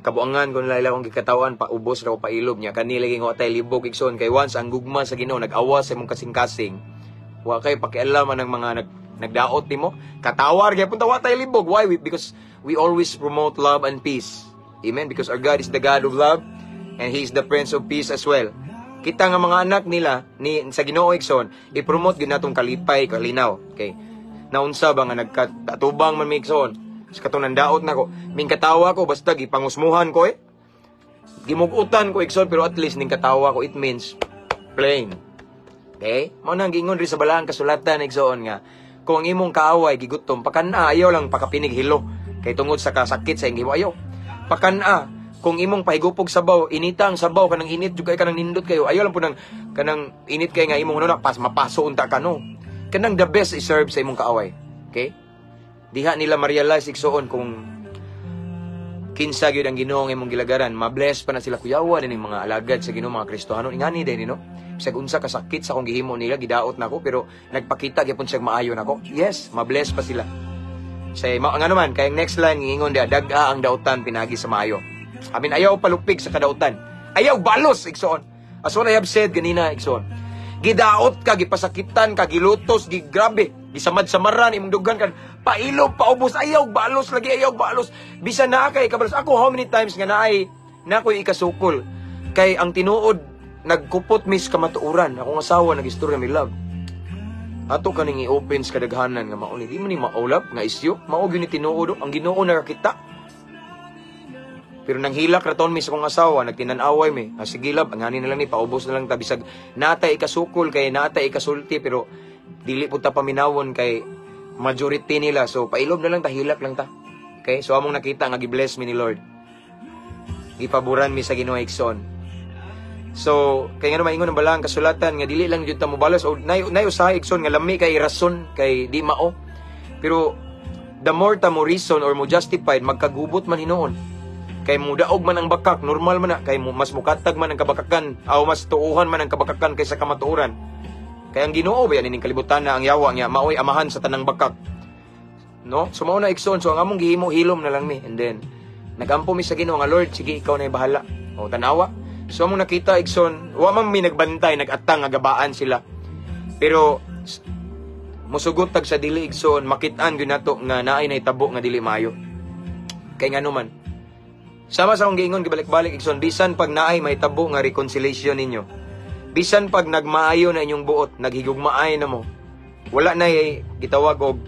Kabuangan ko nila akong gikatawan paubos ra ko pailob niya kanila ging watay libog igsoon kay once ang gugma sa Ginoo nag-awa sa imong kasing-kasing. Wa kay pakialaman ng mga nagdaot nimo. Katawar gyud punta watay libog. Why? Because we always promote love and peace. Amen. Because our God is the God of love and He is the Prince of Peace as well. Kita nga mga anak nila sa Ginoo igsoon, i-promote gyud natong kalipay, kalinaw. Okay. Naunsa ba nga nagkatubang man mi igsoon? Sa katong nandaot nako, ming katawa ko basta gipangusmuhan ko gimugutan ko igsoon pero at least ning katawa ko it means plain. Okay? Mao nang giingon ri sa balaang kasulatan igsoon nga kung imong kaaway gigutom pakana ayaw lang pakapinig hilo kay tungod sa kasakit sa imong ayaw. Pakana kung imong pahigupog sabaw, inita ang sabaw kanang init jud kay kanang nindot kayo. Ayaw lang po nang kanang init kay nga imong nunak mapaso unta kano. Kanang the best is serve sa imong kaaway. Okay? Diha nila ma-realize igsoon kung kinsa gyud ang Ginoo nga imong gilagaran, ma-bless pa na sila kuyawan ning mga alagad sa Ginoo mga Kristiyano. Ingani din no. Bisag unsa ka sakit sa akong gihimo nila gidaot nako pero nagpakita gyapon siya maayo nako. Yes, ma-bless pa sila. Say ngano man kay next line ingon dia dag-a ang dautan pinagi sa maayo. Amin ayaw palupig sa kadautan. Ayaw balos igsoon. As what I have said ganina igsoon. Gidaot ka, gipasakitan ka, gilutos, gigrabe, gisamad-samaran imong dugan kan pailog, paubos, ayaw balos lagi, ayaw balos. Bisan na kay kabalos. Ako how many times nga naay nakoy ikasukol kay ang tinuod nagkupot mis kamatuuran. Akong asawa nagistorya mi love. Ato kaning i-open sa kadaghanan nga mao ni di man ni maulab nga isyu, mao gyud ni tinuod ang Ginoo nakakita. Pero nang hilak raton mi sa kong asawa, nagtinan-away mi. Sige lab, angani na lang ni, paubos na lang ta. Bisag natay ikasukol, kay natay ikasulti, pero dili po ta paminawon kay majority nila. So, pailob na lang ta, hilak lang ta. Okay? So, among nakita nga gi-bless mi ni Lord. Gipaboran mi sa Ginoo igsoon. So, kay nga naman ingon ang balang kasulatan, nga dili lang jud ta mo balos. O nay usahay igsoon, nga lami kay rason, kay di mao. Pero, the more ta mo reason or mo justified, magkagubot man hinoon. Kay mudaog man ang bakak, normal man na. Kay mas mukatag man ang kabakakan, o mas tuuhan man ang kabakakan kaysa kamatuuran. Kaya ang Ginoo ba yan ining kalibutan na ang yawa niya, maoy amahan sa tanang bakak. No? So mao na igsoon, so ang among gihimo hilom na lang mi. And then nagampo mi sa Ginoo nga Lord, sige ikaw na bahala. O tanawa. So among nakita igsoon, wa man mi nagbantay, nagatang nga gabaan sila. Pero musugot tag sa dili igsoon, makit-an gyud nato nga naay nahitabo nga dili maayo. Kay ngano man sama sa akong giingon gibalik-balik igsoon, bisan pag naay mahitabo nga reconciliation ninyo, bisan pag nagmaayo na inyong buot, naghigugmaay na mo, wala na gitawag og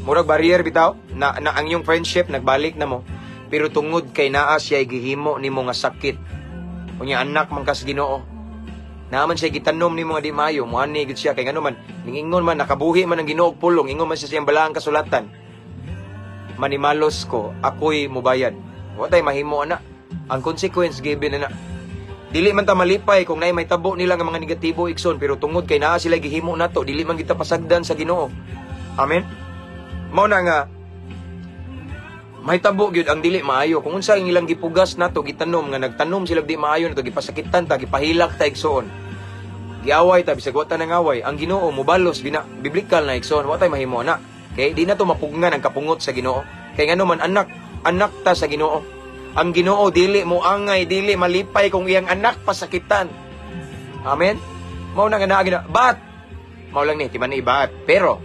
murag barrier bitaw na ang inyong friendship nagbalik na mo, pero tungod kay naa siya gihimo nimo nga sakit unya anak man kas Ginoo, naman siya gitanom nimo nga di maayo, muani gid siya kay ngano man ningingon man nakabuhi man ang Ginoo og pulong, ingon man siya siyang balaang kasulatan, manimalos ko ako'y mubayad. Wa tay mahimo ana. Ang consequence given na. Dili man ta malipay kung naay may tabo nila nga mga negatibo igsoon, pero tungod kay naa sila gihimo nato, dili man kita pasagdan sa Ginoo. Amen. Mao na nga may tabo gyud ang dili maayo. Kung unsa ang ilang gipugas nato, gitanom nga nagtanom sila di maayo nato, gipasakitan ta, gipahilak ta igsoon. Giaway ta bisag wa ta nang away. Ang Ginoo mobalos biblikal na igsoon, wa tay mahimo na. Okay, di na to mapugnan ang kapungot sa Ginoo. Kay ngano man anak ta sa Ginoo. Ang Ginoo dili mo angay, dili malipay kung iyang anak pasakitan. Amen. Mao na nga naa bat. Mao lang ni timan ibat. Pero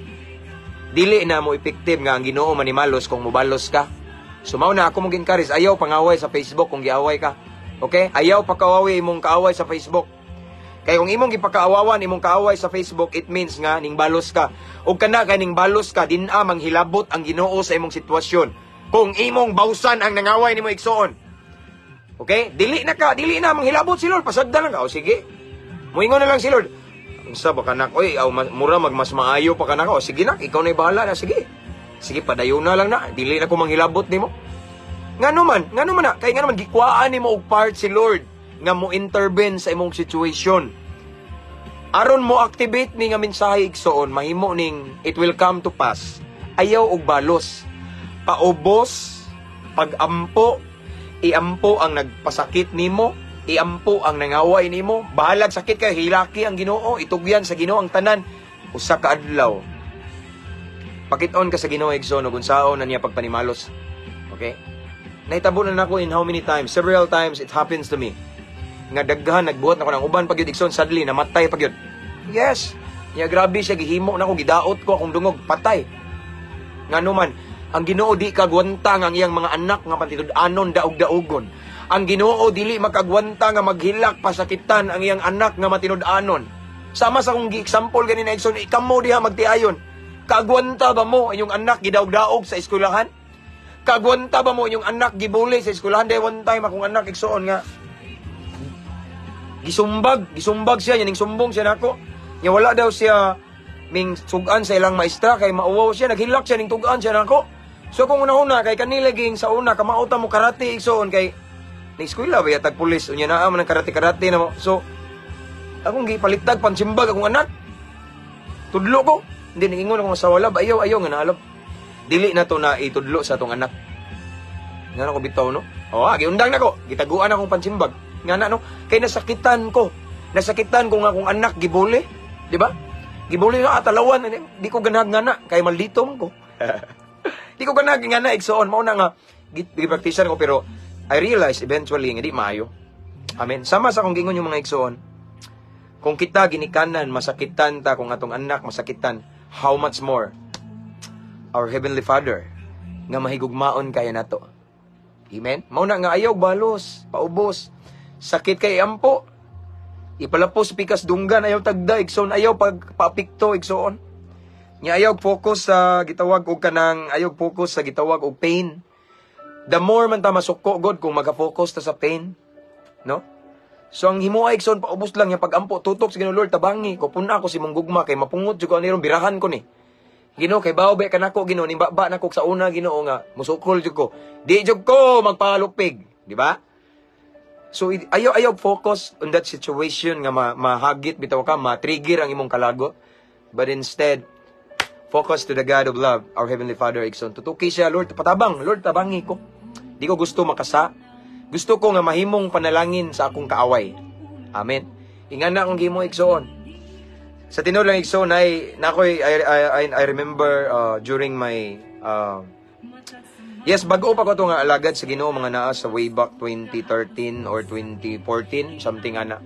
dili na mo effective nga ang Ginoo manimalos kung mobalos ka. So mao na ako mong encourage, ayaw pangaway sa Facebook kung giaway ka. Okay? Ayaw pakawawi imong kaaway sa Facebook. Kaya kung imong gipakaawawan imong kaaway sa Facebook, it means nga ning balos ka. Ug kana kay ning balos ka, din manghilabot ang Ginoo sa imong sitwasyon. Kung imong bawsan ang nangaway nimo igsoon. Okay? Dili na manghilabot si Lord, pasagdan lang ka. O sige. Muingon na lang si Lord. Unsa ba kanak? Oy, mura mas maayo pa kanak. O sige nak, ikaw na'y bahala na, sige. Sige, padayon na lang na. Dili na ko manghilabot nimo. Ngano man na, kay ngano man gikwaan nimo og part si Lord nga mo intervene sa imong situation. Aron mo activate ni nga mensahe igsoon, mahimo ning it will come to pass. Ayaw og balos. Paubos, pagampo, iampo ang nagpasakit nimo, iampo ang nangaway nimo, bahalag sakit kay hilaki ang Ginoo, itugyan sa Ginoo ang tanan, usa ka adlaw. Pakit-on ka sa Ginoo igsoon ug unsaon na niya pagpanimalos. Okay? Nahitabo na nako in how many times? Several times it happens to me. Nga daghan nagbuhat nako ng uban pagyud igsoon, sadly namatay pagyud. Yes. Ya grabe siya gihimo nako, gidaot ko akong dungog, patay. Ngano man ang Ginoo di kagwanta ang iyang mga anak nga patinud-anon daog-daogon. Ang Ginoo dili makagwanta nga maghilak pasakitan ang iyang anak nga matinud-anon. Sama sa kong gi-example ganina igsoon, ikamo diha magtiayon. Kagwanta ba mo inyong anak gidaog-daog sa eskwelahan? Kagwanta ba mo inyong anak gibuli sa eskwelahan? Day one time akong anak igsoon nga gisumbag siya, yaning sumbong siya nako. Nya wala daw siya ming sugan sa ilang maestra kay mauwaw siya, naghilak siya ning tugan siya nako. So kung una kay kanila ging sa una kamauta mo karate igsoon kay ni eskwela ba yatag pulis unya naa man ang karate na mo. So akong gipalitag pansimbag akong anak. Tudlo ko. Hindi ningon akong sa wala ayaw nga naalab. Dili na to na itudlo sa atong anak. Ngano ko bitaw no? Giundang nako. Gitaguan akong pansimbag. Ngana no? Kay nasakitan ko nga akong anak gibuli, di ba? Gibuli na atalawan, di ko ganag ngana kay maldito ko. Di ko ganag ngana igsoon mao na nga gipraktisan ko, pero I realized eventually nga di maayo. Amen. Sama sa akong gingon yung mga igsoon. Kung kita ginikanan, masakitan ta, kung atong anak masakitan, how much more our Heavenly Father nga mahigugmaon kaya nato. Amen. Mao na nga ayaw balos, paubos, sakit kay ampo. Ipalapos pikas dunggan, ayaw tagda igsoon, ayaw pagpapikto igsoon. Nya ayaw focus sa gitawag og kanang ayaw focus sa gitawag og pain. The more man ta masuko god kung maga-focus ta sa pain, no? So ang himuay igsoon paubos lang nya pagampo, tutok sa Ginoo, Lord tabangi ko puna ako si mong gugma kay mapungot jud ko anirong birahan ko ni. Ginoo kay bawo ba kanako Ginoo, ni baba nako sa una Ginoo nga musukol jud ko. Di jud ko magpalupig, di ba? So ayaw focus on that situation nga mahagit bitaw ka, ma-trigger ang imong kalagot. But instead, focus to the God of love, our Heavenly Father igsoon. Tutuki siya, Lord patabang, Lord tabangi ko. Di ko gusto makasa. Gusto ko nga mahimong panalangin sa akong kaaway. Amen. Ingana akong gimo igsoon. Sa tinuod lang igsoon I remember during my yes, bago pa ko ito nga alagad sa Ginoo mga naa sa way back 2013 or 2014, something ana.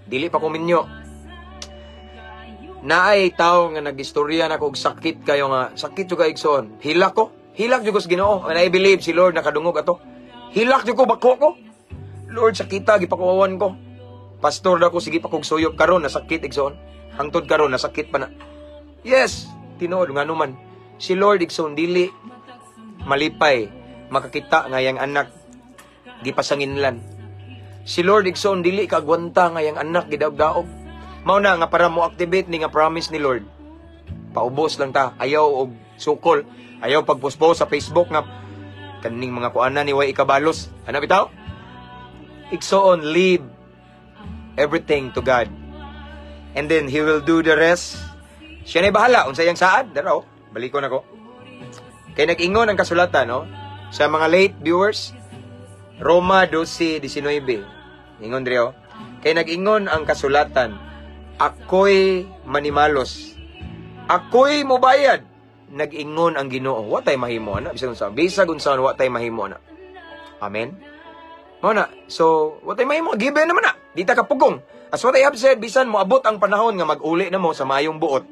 Dili pa ko minyo. Naay tao nga nagistorya na kog sakit kayo nga, sakit juga igsoon. Hilak jud ko sa Ginoo. And I believe si Lord nakadungog ato. Hilak jud ko bako ko. Lord sakita gipakuwawan ko. Pastor na ko sige pa kog suyop karon na sakit igsoon. Hangtod karon na sakit pa na. Yes, tinuod ngano man. Si Lord igsoon dili malipay makakita nga yang anak gipasanginlan. Si Lord igsoon dili kagwanta nga yang anak gidaog-daog. Mao na nga para mo activate ni nga promise ni Lord. Paubos lang ta, ayaw og sukol, ayaw pagpost sa Facebook nga Kaning mga kuana ni way ikabalos. Ano bitaw? Igsoon, leave everything to God. And then He will do the rest. Siya na'y bahala. Unsay yang saad? Daraw. Balikon ako. Kaya nag-ingon ang kasulatan, no? Sa mga late viewers, Roma 12:19. Ingon diri, kaya nag-ingon ang kasulatan, ako'y manimalos. Ako'y mobayad. Nag-ingon ang Ginoo. Wa tay mahimo ana. Bisag unsaon wa tay mahimo ana. Amen. Mo na. So, wa tay mahimo given naman na. Di ta kapugong. As what I have said, bisan mo abot ang panahon nga mag-uli na mo sa maayong buot.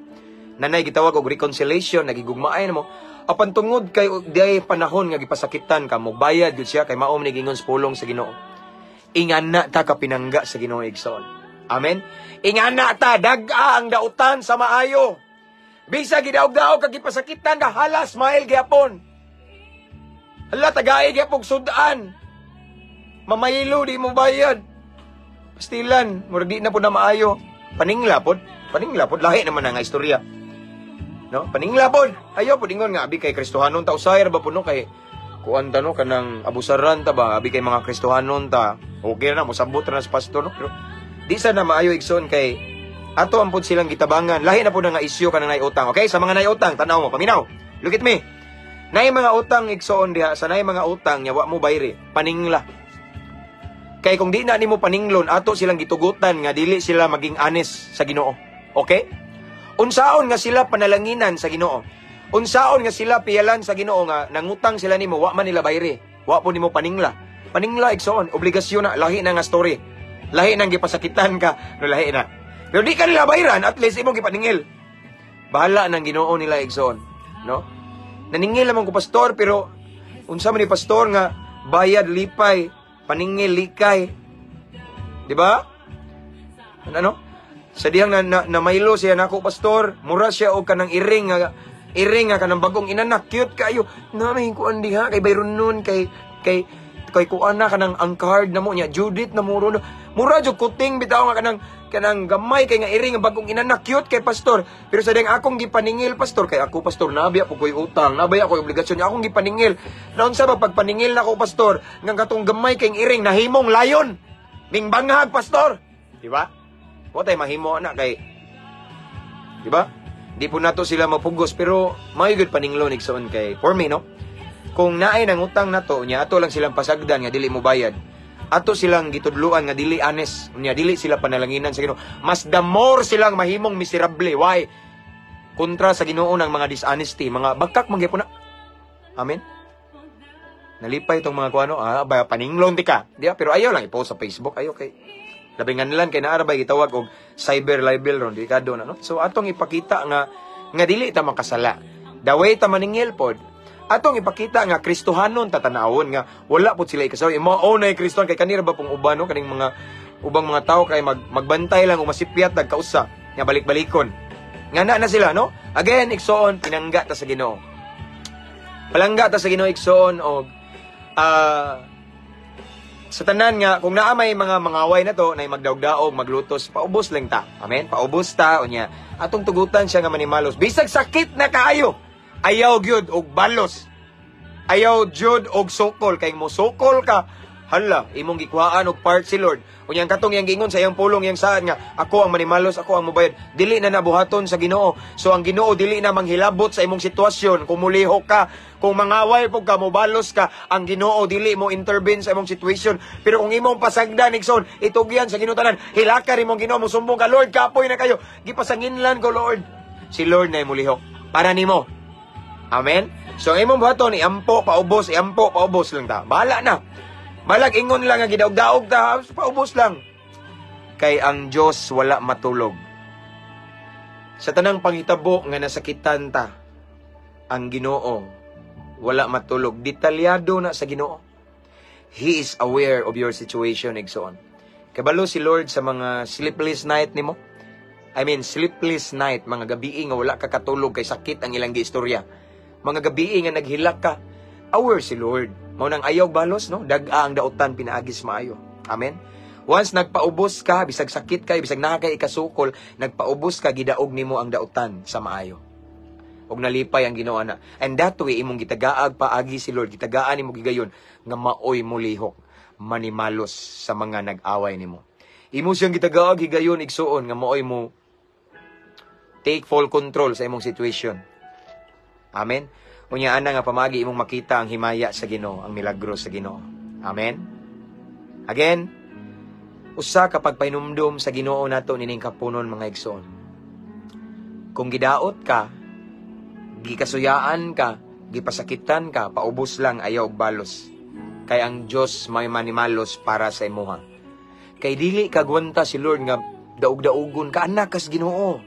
Nanay gitawag og reconciliation, nagigugmaay na mo. Apan tungod kay diay panahon nga gipasakitan ka, mo bayad gyud siya kay mao ni gingon sa pulong sa Ginoo. Ingana ta ka pinangga sa Ginoo igsoon. Amen. Ingana ta dag-a ang dautan sa maayo. Bisa gidaog-daog kag gipasakitan ka halas mail gyapon. Hala tagay gyapon sudan. Mamaylo di mo bayad. Pastilan, murag di na po na maayo. Paningla pod lahi naman nga istorya. No, paningla pod. Ayo pod ingon nga abi kay Kristohanon ta usayar ba puno kay kuan ta no kanang abusaran ta ba abi kay mga Kristohanon ta. Okay na mo sabot na sa pastor no. Pero di sa na maayo igsoon kay ato ampod silang gitabangan. Lahi na po na nga isyu kanang nay utang. Okay, sa mga nay utang tanaw mo, paminaw. Look at me. Nay mga utang igsoon diha, sa nay mga utang nya wa mo bayri. Paningla. Kay kung di na nimo paninglon, ato silang gitugutan nga dili sila maging honest sa Ginoo. Okay? Unsaon nga sila panalanginan sa Ginoo? Unsaon nga sila piyalan sa Ginoo nga nangutang sila nimo wa man nila bayri. Wa po nimo paningla. Paningla igsoon, obligasyon na, lahi na nga story. Lahi nang gipasakitan ka, no lahi na. Pero di ka nila bayran, at least imong gipaningil. Bahala nang Ginoo nila igsoon, no? Naningil naman ko pastor, pero unsa man ni pastor nga bayad lipay, paningil likay. Di ba? Ano? Sa dihang na maylo siya nako pastor, mura siya og kanang iring nga kanang bagong inanak, cute kayo. Namahin ko diha kay bayron nun kay kuan na kanang ang card na mo niya Judith na muro. Mura jud kuting bitaw nga kanang gamay kay nga iring nga bagong inanak, cute kay pastor. Pero sa ding akong gipaningil pastor kay ako pastor nabi ako koy utang, nabi ako obligasyon akong gipaningil. Naunsa ba pagpaningil nako pastor nga katong gamay kay iring nahimong layon. Ning banghag pastor. Di ba? Wa tay mahimo na kay di ba? Di po nato sila mapugos pero may good paninglon igsoon kay for me no. Kung naay nang utang nato nya ato lang silang pasagdan nga dili mo bayad. Ato silang gitudluan nga dili honest, nya dili sila panalanginan sa Ginoo. Mas the more silang mahimong miserable. Why? Kontra sa Ginoo ng mga dishonesty, mga bagkak man gyapon na. Amen. Nalipay itong mga kuano, paninglon di ka. Di pero ayaw lang i-post sa Facebook, ayaw kay labingan nilan kay naarabay gitawag og cyber libel ron delikado na no. So atong ipakita nga dili ta makasala. The way ta maningil pod, atong ipakita nga Kristohanon tatanawon nga wala pod sila ikasaw. Mao na Kristohan kay kanira ba pong uban no kaning mga ubang mga tao kay magbantay lang o masipyat nagkausa nga balik-balikon. Ngana na sila no. Again igsoon pinangga ta sa Ginoo. Palangga ta sa Ginoo igsoon og sa tanan nga, kung naamay mga mangaway na to, na magdaog-daog, maglutos, paubos lang ta. Amen? Paubos ta, o niya. Atong tugutan siya nga manimalos. Bisag sakit na kaayo. Ayaw gyud og balos. Ayaw gyud og sokol. Kay mo sokol ka, hala, imong gikuhaan og part si Lord. O niyang katong yang gingon sa iyang pulong, yang saan nga, ako ang manimalos, ako ang mubayad. Dili na nabuhaton sa Ginoo. So ang Ginoo dili na manghilabot sa imong sitwasyon. Kung mulihok ka, kung mangaway po ka, mubalos ka, ang Ginoo dili mo intervene sa imong situation. Pero kung imong pasagdan, Nixon, itugyan sa Ginoo tanan, hilakar imong Ginoo, musumbong ka, Lord, kapoy na kayo. Gipasanginlan ko, Lord. Si Lord na mulihok. Para nimo. Amen? So ang imong buhaton, iampo, paubos lang ta. Bahala na. Balag ingon lang nga gidaog-daog ta, paubos lang. Kay ang Dios wala matulog. Sa tanang panghitabo nga nasakitan ta, ang Ginoo wala matulog. Detalyado na sa Ginoo. He is aware of your situation, igsoon. Kabalo si Lord sa mga sleepless night nimo. Sleepless night, mga gabi nga wala ka katulog kay sakit ang ilang giistorya. Mga gabi nga naghilak ka, aware si Lord. Mao nang ayaw balos, no? Dag-a ang dautan pinaagis maayo. Amen? Once nagpaubos ka, bisag sakit ka, bisag nakakay ikasukol, nagpaubos ka, gidaog nimo ang dautan sa maayo. og nalipay ang Ginoo ana. And that way imong gitagaag paagi si Lord, gitagaan nimo gigayon nga maoy mulihok manimalos sa mga nag-away nimo. Imo siyang gitagaag higayon igsuon nga maoy mo take full control sa imong situation. Amen. Unya ana nga pamagi imong makita ang himaya sa Ginoo, ang milagro sa Ginoo. Amen. Again, usa ka pagpainumdum sa Ginoo nato nining kapunon mga igsoon. Kung gidaot ka, gikasuyaan ka, gipasakitan ka, paubos lang ayaw og balos. Kay ang Dios may manimalos para sa imuha. Kay dili kagwanta si Lord nga daog-daogon ka anak kas Ginoo.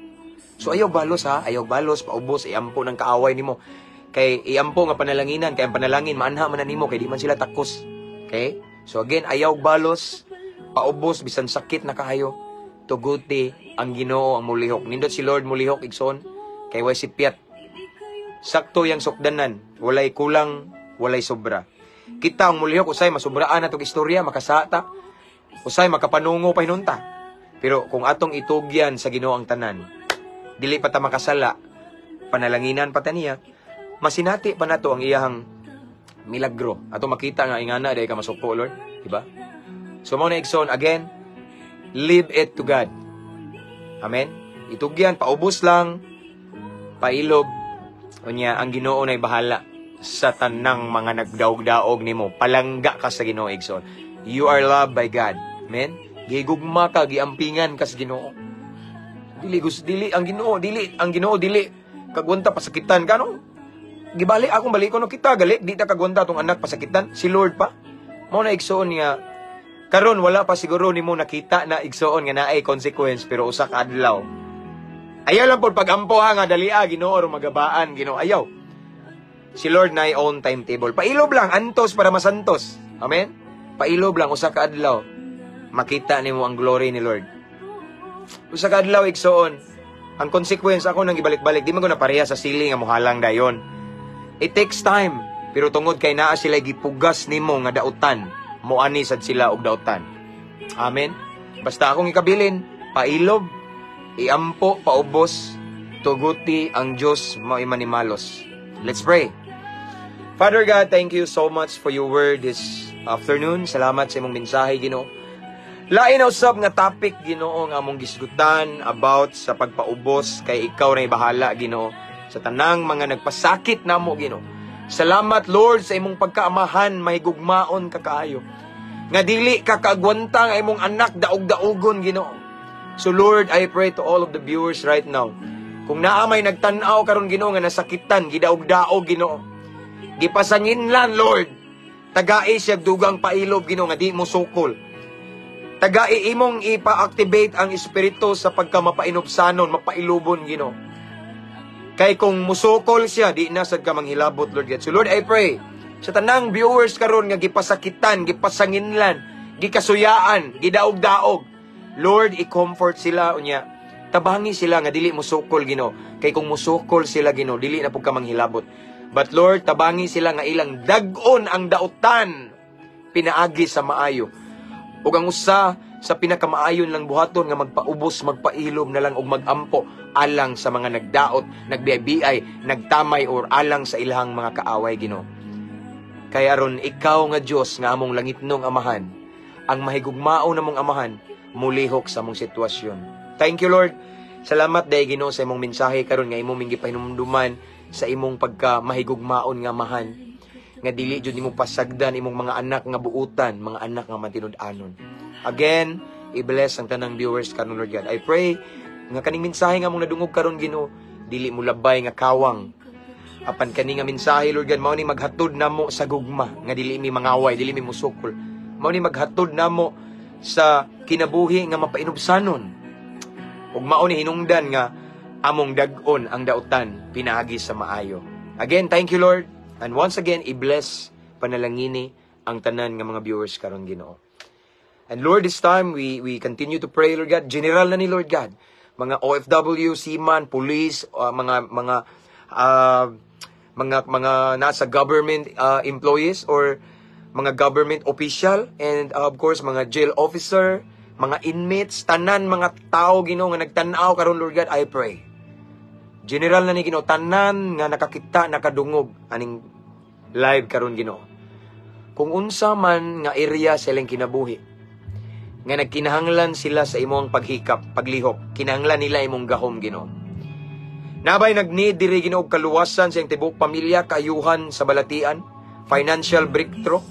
So ayaw balos ha, ayaw balos, paubos, iampo ng kaaway nimo. Kay iampo nga panalanginan, kay ang panalangin maanha man nimo kay di man sila takos. Okay? So again, ayaw balos, paubos bisan sakit na kaayo. Tuguti ang Ginoo ang mulihok. Nindot si Lord mulihok igsoon kay way sipiat. Sakto yang sukdanan, walay kulang, walay sobra. Kita ang mulihok usay masubraan atong istorya makasata. Usay makapanungo pa hinunta. Pero kung atong itugyan sa Ginoo ang tanan, dili pa ta makasala, panalanginan pa ta niya, masinati pa nato ang iyahang milagro. Ato makita nga ingana dahil ka masuko, Lord, diba? So mo na igsoon again, leave it to God. Amen. Itugyan, paubos lang, pailog. Unya ang Ginoo nay bahala sa tanang mga nagdaog-daog nimo. Palangga ka sa Ginoo igsoon. You are loved by God. Amen. Gigugma ka, giampingan ka sa Ginoo. Dili ang Ginoo dili kagwanta pasakitan ka no. Gibalik akong balik ko no kita gali di ta kagwanta tong anak pasakitan si Lord pa. Mao na igsoon nga karon wala pa siguro nimo nakita na igsoon nga naay consequence pero usa ka adlaw. Ayaw lang pod pagampo ha nga dalia Ginoo ro magabaan Ginoo ayaw. Si Lord naay own timetable. Pailob lang antos para masantos. Amen. Pailob lang usa ka adlaw. Makita nimo ang glory ni Lord. Usa ka adlaw igsoon. Ang consequence ako nang ibalik-balik di man ko na pareha sa sili nga mohalang dayon. It takes time. Pero tungod kay naa sila gipugas nimo nga dautan, moani sad sila og dautan. Amen. Basta akong ikabilin, pailob, iampo, paubos, tuguti ang Dios mao manimalos. Let's pray. Father God, thank you so much for your word this afternoon. Salamat sa imong mensahe, Ginoo. Lain na usab nga topic, Ginoo, nga among gisgutan about sa pagpaubos kay ikaw na bahala, Ginoo, sa tanang mga nagpasakit namo, Ginoo. Salamat, Lord, sa imong pagkaamahan, mahigugmaon ka kaayo. Nga dili ka kaagwanta nga imong anak daog-daogon, Ginoo. So Lord, I pray to all of the viewers right now. Kung naa may nagtan-aw karon, Ginoo, nga nasakitan, gidaog-daog, Ginoo. Gipasanginlan, Lord. Tagai siya dugang pailob, Ginoo, nga di mo sukol. Tagai imong ipa-activate ang espiritu sa pagkamapainobsanon, mapailubon, Ginoo. Kay kung musukol siya, di na sad ka manghilabot, Lord God. So Lord, I pray, sa tanang viewers karon nga gipasakitan, gipasanginlan, gikasuyaan, gidaog-daog, Lord, i-comfort sila, unya. Tabangi sila nga dili musukol, Ginoo. Kay kung musukol sila, Ginoo, dili na pug ka manghilabot. But Lord, tabangi sila nga ilang dag-on ang dautan, pinaagi sa maayo. Ug ang usa sa pinakamaayon lang buhaton nga magpaubos, magpailom na lang og magampo alang sa mga nagdaot, nagbiay-biay, nagtamay or alang sa ilahang mga kaaway, Ginoo. Kaya aron ikaw nga Dios nga among langitnong amahan, ang mahigugmao namong amahan, mulihok sa among sitwasyon. Thank you, Lord. Salamat dahil, Ginoo, sa imong mensahe karon nga imong gipahinumduman sa imong pagka mahigugmaon nga amahan. Nga dili jud nimo pasagdan imong mga anak nga buutan, mga anak nga matinud-anon. Again, i-bless ang tanang viewers karon, Lord God. I pray nga kaning mensahe nga mong nadungog karon, Ginoo, dili mo labay nga kawang. Apan kani nga mensahe, Lord God, mao ni maghatod namo sa gugma, nga dili mi mangaway, dili mi musukol. Mao ni maghatod namo sa kinabuhi nga mapainubsanon. Ug mao ni hinungdan nga among dag-on ang dautan pinaagi sa maayo. Again, thank you, Lord. And once again, i-bless panalangini ang tanan nga mga viewers karon, Ginoo. And Lord, this time we continue to pray, Lord God. General na ni Lord God, mga OFW, seaman, police, mga nasa government employees or mga government official, and of course mga jail officer, mga inmates, tanan mga tao, Ginoo, nga nagtan-aw karon, Lord God. I pray General na ni Ginoo, tanan nga nakakita, nakadungog aning live karon Ginoo. Kung unsa man nga area sa ilang kinabuhi, nga nagkinahanglan sila sa imong paghikap, paglihok, kinahanglan nila imong gahom Ginoo. Nabay nag-need diri Ginoo kaluwasan sa iyang tibuok pamilya, kaayuhan sa balatian, financial breakthrough,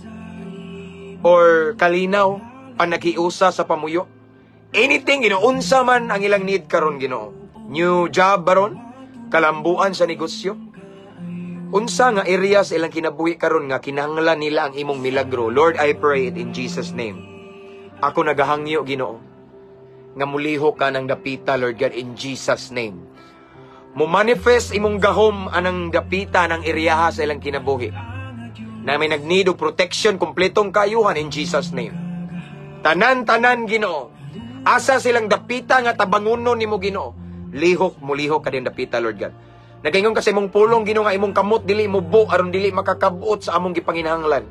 or kalinaw, panakiusa sa pamuyo. Anything Ginoo, unsa man ang ilang need karon Ginoo. New job baron, kalambuan sa negosyo. Unsa nga area sa ilang kinabuhi karon nga kinahanglan nila ang imong milagro. Lord, I pray it in Jesus name. Ako nagahangyo Ginoo nga mulihok ka ng dapita, Lord God, in Jesus name. Mo-manifest imong gahom anang dapita ng area sa ilang kinabuhi. Na may nag-need og protection, kumpletong kaayuhan in Jesus name. Tanan-tanan Ginoo. Asa silang dapita nga tabangunon nimo Ginoo. Mulihok ka din dapita, Lord God. Nagaingon kasi imong pulong Ginoo nga imong kamot dili mubo aron dili makakabuot sa among gipanginahanglan.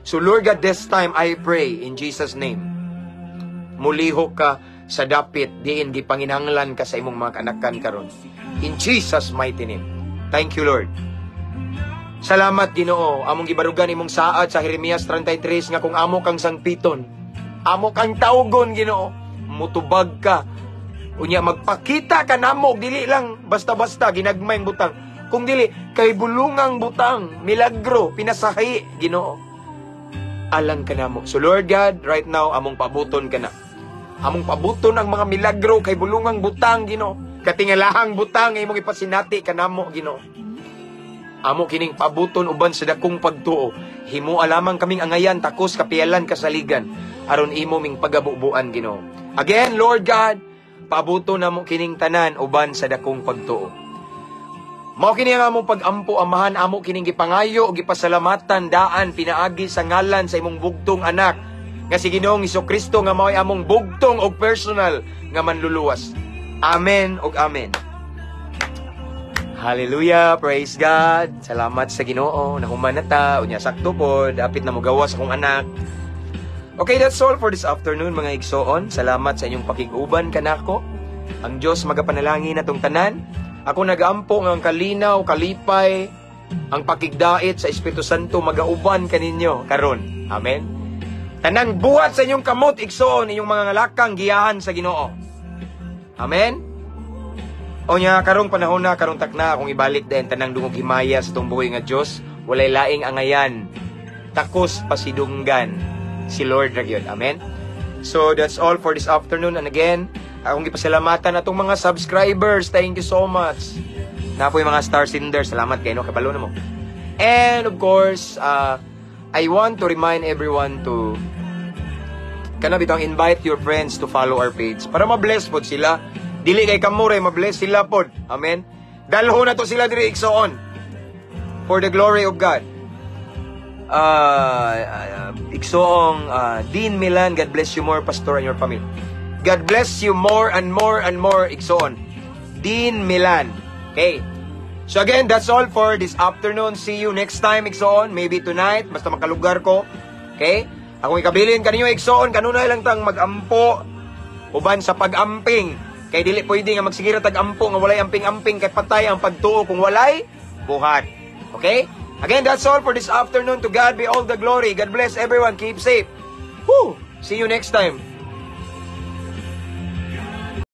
So Lord God, this time I pray in Jesus name. Mulihok ka sa dapit diin gipanginahanglan ka sa imong mga kanakan karon. In Jesus mighty name. Thank you Lord. Salamat Ginoo, among gibarugan imong saad sa Jeremias 33 nga kung amo kang sangpiton, amo kang tawgon Ginoo, mutubag ka. Unya magpakita ka namo, dili lang basta-basta ginagmayng butang. Kung dili kay bulungang butang, milagro, pinasahi Ginoo. Alang ka namo. So Lord God, right now among pabuton ka na. Among pabuton ang mga milagro kay bulungang butang Ginoo. Katingalahang butang nga imong ipasinati ka namo Ginoo. Amo kining pabuton uban sa dakong pagtuo. Himo alamang kaming angayan takos kapialan kasaligan aron imo ming pagabubuan Ginoo. Again Lord God, pabuto na mo kining tanan uban sa dakong pagtuo. Mao kini nga among pag-ampo amahan, amo kining gipangayo o gipasalamatan daan pinaagi sa ngalan sa imong bugtong anak nga si Ginoong Hesukristo nga mao'y among bugtong og personal nga manluluwas. Amen ug amen. Hallelujah, praise God. Salamat sa Ginoo, nahuman na ta, unya sakto pod, apit na mo gawas akong anak. Okay, that's all for this afternoon mga igsoon. Salamat sa inyong pakiguban kanako. Ang Diyos magapanalangin atong tanan. Ako nagaampo ng kalinaw, kalipay, ang pakigdait sa Espiritu Santo magauban kaninyo karon. Amen. Tanang buhat sa inyong kamot igsoon, inyong mga ngalakang giyahan sa Ginoo. Amen. O nya karong panahon na, karong takna akong ibalik din tanang dungog himaya sa tong buhay nga Dios. Walay laing angayan. Takos pasidunggan si Lord ra gyud. Amen. So that's all for this afternoon. And again, akong gipasalamatan atong mga subscribers. Thank you so much. Na po yung mga star sender. Salamat kayo, no? Kabalo na mo. And of course, I want to remind everyone to bitong invite your friends to follow our page para ma-bless pod sila. Dili kay kamure, ma-bless sila pod. Amen. Dalho na to sila diri igsoon for the glory of God. Igsoong Dean Milan, God bless you more, Pastor, and your family. God bless you more and more and more, igsoon Dean Milan. Okay. So again, that's all for this afternoon. See you next time, igsoon. Maybe tonight, basta makalugar ko. Okay. Akong ikabilin kaninyo, igsoon. Kanunay lang tang mag-ampo uban sa pag-amping. Kay dili pwede nga magsigira tag-ampo nga walay amping-amping kay patay ang pagtuo kung walay buhat. Okay. Again, that's all for this afternoon. To God be all the glory. God bless everyone. Keep safe. Woo! See you next time.